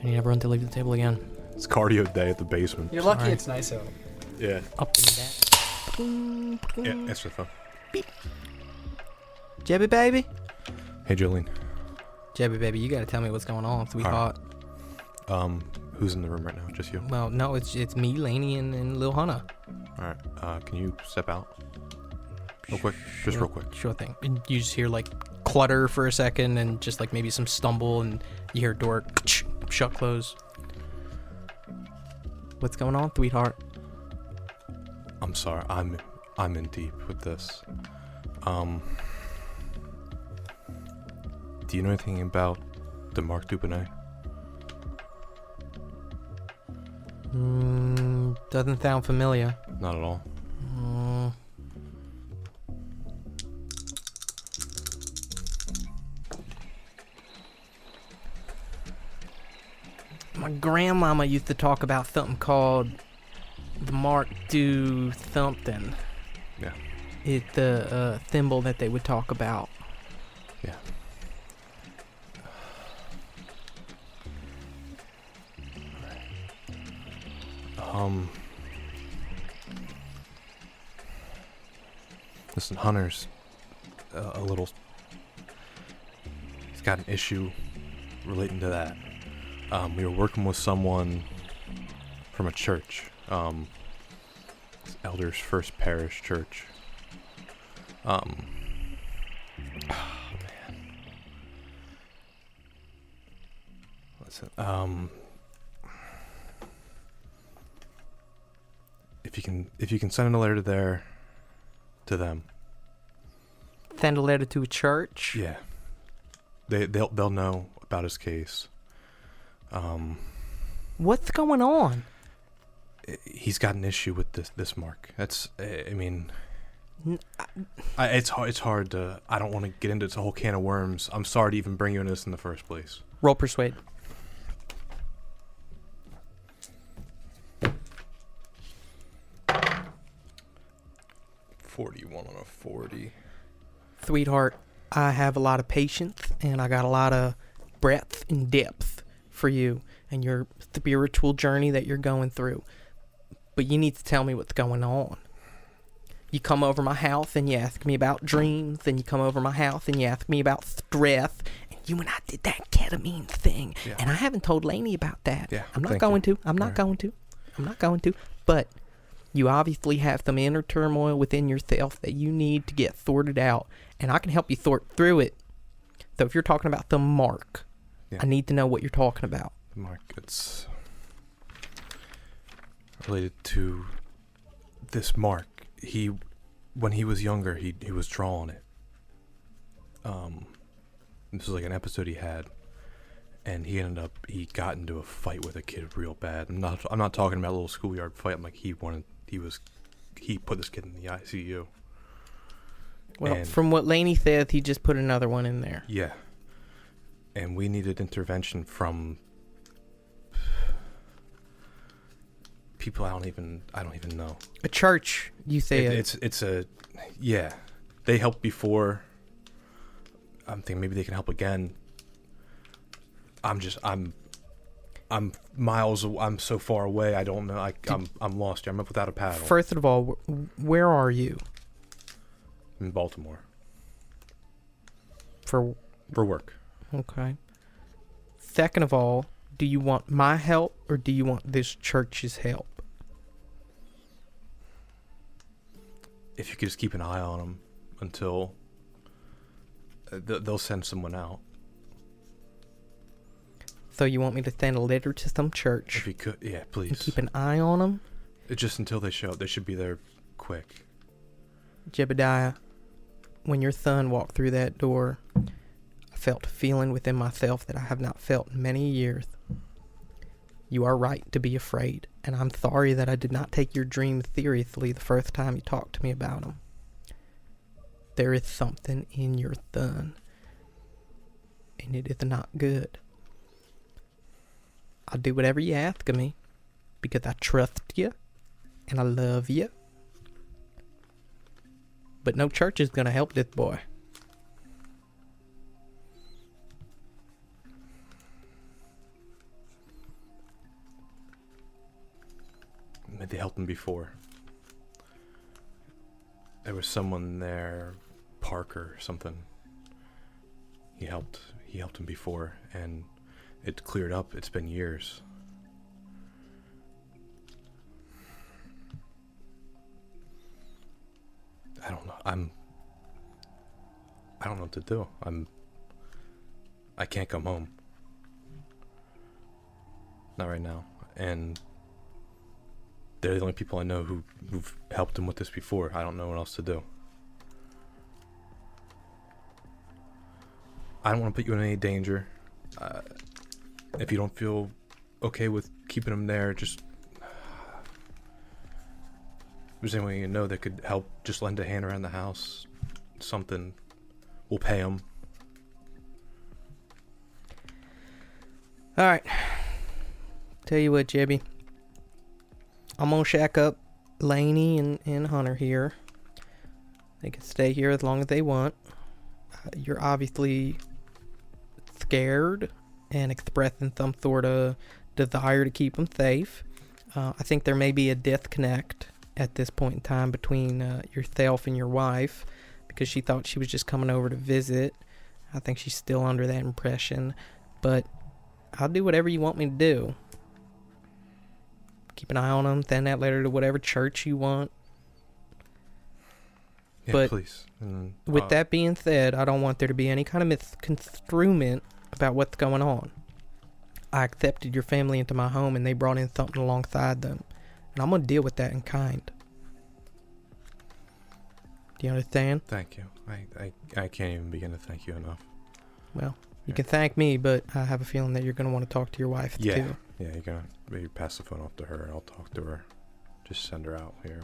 I need everyone to leave the table again. It's cardio day at the basement. You're lucky Alright. it's nice out. Yeah. Up and down. Yeah, answer the phone. Jebby baby. Hey, Jolene. Jebby baby, you gotta tell me what's going on, sweetheart. Who's in the room right now? Just you? Well, no, it's me, Laney, and Lil Hunter. Alright, can you step out? Real quick. Just real quick. Sure thing. And you just hear like clutter for a second and just like maybe some stumble and you hear a door shut close. What's going on, sweetheart? I'm sorry. I'm in deep with this. Do you know anything about the Mark Dupinay? Doesn't sound familiar. Not at all. My grandmama used to talk about something called the Mark Do something. Yeah. It's the thimble that they would talk about. Yeah. Listen, Hunter's a little. He's got an issue relating to that. We were working with someone from a church, Elders First Parish Church. Oh man. Listen, if you can send a letter to them. Send a letter to a church. Yeah. They'll know about his case. What's going on? He's got an issue with this Mark. That's I mean, it's hard to. I don't want to get into this whole can of worms. I'm sorry to even bring you into this in the first place. Roll persuade. 41 on a 40. Sweetheart, I have a lot of patience and I got a lot of breadth and depth for you and your spiritual journey that you're going through. But you need to tell me what's going on. You come over my house and you ask me about dreams, and you come over my house and you ask me about stress, and you and I did that ketamine thing. Yeah. And I haven't told Lainey about that. Yeah, I'm not thank going you. to. I'm not Alright. going to. I'm not going to. But You obviously have some inner turmoil within yourself that you need to get sorted out, and I can help you sort through it. So if you're talking about the mark, Yeah. I need to know what you're talking about. Mark, it's related to this mark. When he was younger, he was drawing it. This was like an episode he had, and he got into a fight with a kid real bad. I'm not talking about a little schoolyard fight. I'm like he put this kid in the ICU. Well, And- from what Laney said, he just put another one in there. Yeah. And we needed intervention from people I don't even know. A church, you say? They helped before. I'm thinking maybe they can help again. I'm so far away. I don't know. I'm lost here. I'm up without a paddle. First of all, where are you? In Baltimore For work. Okay. Second of all, do you want my help or do you want this church's help? If you could just keep an eye on them until they'll send someone out. So you want me to send a letter to some church If you could, yeah, and please. keep an eye on them? Just until they show up. They should be there quick. Jebediah, when your son walked through that door, I felt a feeling within myself that I have not felt in many years. You are right to be afraid, and I'm sorry that I did not take your dreams seriously the first time you talked to me about them. There is something in your son, and it is not good. I'll do whatever you ask of me, because I trust you, and I love you. But no church is going to help this boy. They helped him before. There was someone there, Parker or something. He helped him before, and it cleared up. It's been years. I don't know. I don't know what to do. I can't come home. Not right now. And they're the only people I know who've helped him with this before. I don't know what else to do. I don't want to put you in any danger. If you don't feel okay with keeping him there, just if there's anyone you know that could help, just lend a hand around the house. Something. We'll pay him. Alright. Tell you what, Jebby. I'm gonna shack up Laney and Hunter here. They can stay here as long as they want. You're obviously scared and expressing some sort of desire to keep them safe. I think there may be a disconnect at this point in time between yourself and your wife, because she thought she was just coming over to visit. I think she's still under that impression. But I'll do whatever you want me to do. Keep an eye on them. Send that letter to whatever church you want. Yeah, But please. And, with that being said, I don't want there to be any kind of misconstruement about what's going on. I accepted your family into my home and they brought in something alongside them. And I'm going to deal with that in kind. Do you understand? Thank you. I can't even begin to thank you enough. Well, you can thank me, but I have a feeling that you're going to want to talk to your wife Yeah. too. Yeah, you're gonna maybe pass the phone off to her and I'll talk to her. Just send her out here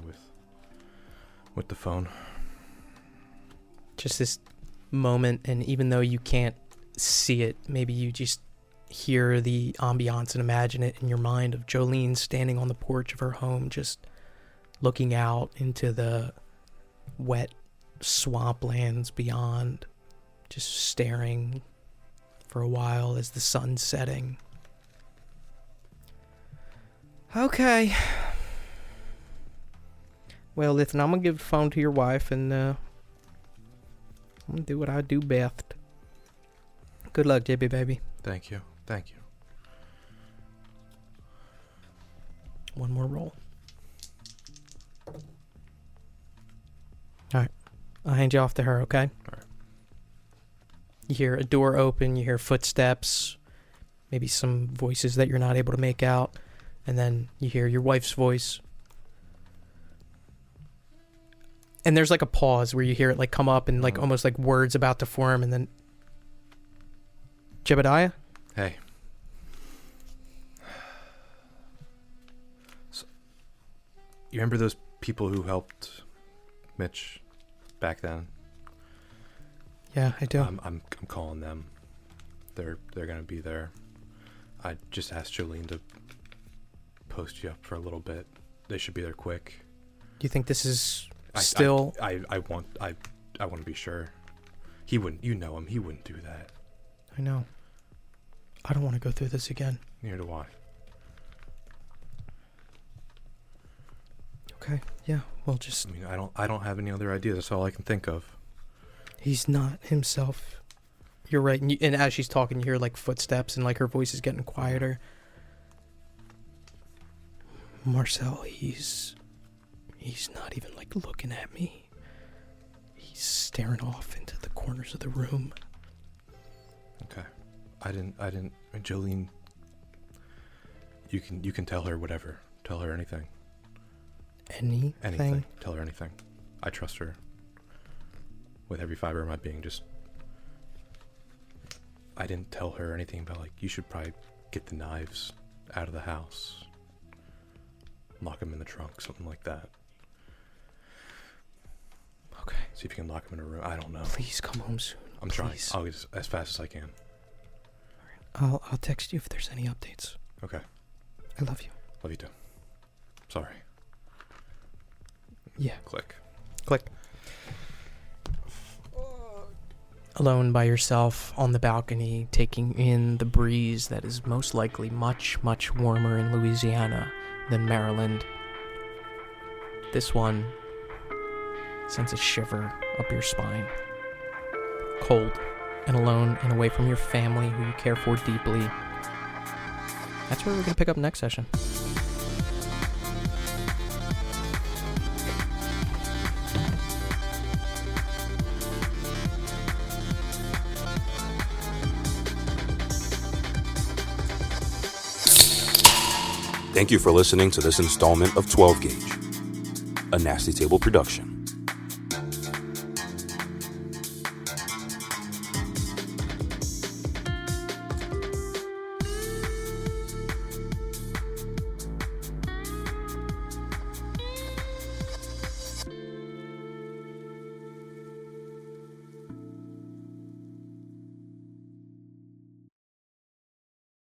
with the phone. Just this moment, and even though you can't see it, maybe you just hear the ambiance and imagine it in your mind of Jolene standing on the porch of her home, just looking out into the wet swamplands beyond, just staring for a while as the sun's setting. Okay. Well, listen, I'm gonna give the phone to your wife, and I'm gonna do what I do best. Good luck, JB, baby. Thank you. Thank you. One more roll. I'll hand you off to her, okay? All right. You hear a door open, you hear footsteps, maybe some voices that you're not able to make out, and then you hear your wife's voice. And there's like a pause where you hear it like come up and like almost like words about to form, and then Jebediah? Hey. So, you remember those people who helped Mitch back then? Yeah, I do. I'm calling them. They're gonna be there. I just asked Jolene to post you up for a little bit. They should be there quick. Do you think this is I still... I want to be sure. He wouldn't. You know him. He wouldn't do that. I know. I don't want to go through this again. Neither do I. Okay. Yeah. We'll just... I mean, I don't have any other ideas. That's all I can think of. He's not himself. You're right. And as she's talking, you hear like footsteps and like her voice is getting quieter. Marcel, he's not even like looking at me. He's staring off into the corners of the room. Okay. I didn't. Jolene. You can tell her whatever. Tell her anything. Anything? Tell her anything. I trust her. With every fiber of my being, just... I didn't tell her anything about, like, you should probably get the knives out of the house. Lock them in the trunk, something like that. Okay. See if you can lock them in a room. I don't know. Please come home soon. I'm Please. trying. I'll get as fast as I can. I'll text you if there's any updates. Okay. I love you. Love you too. Sorry. Yeah. Click. Click. Alone by yourself on the balcony, taking in the breeze that is most likely much, much warmer in Louisiana than Maryland. This one sends a shiver up your spine. Cold and alone and away from your family who you care for deeply. That's where we're going to pick up next session. Thank you for listening to this installment of 12 Gauge, a Nasty Table production.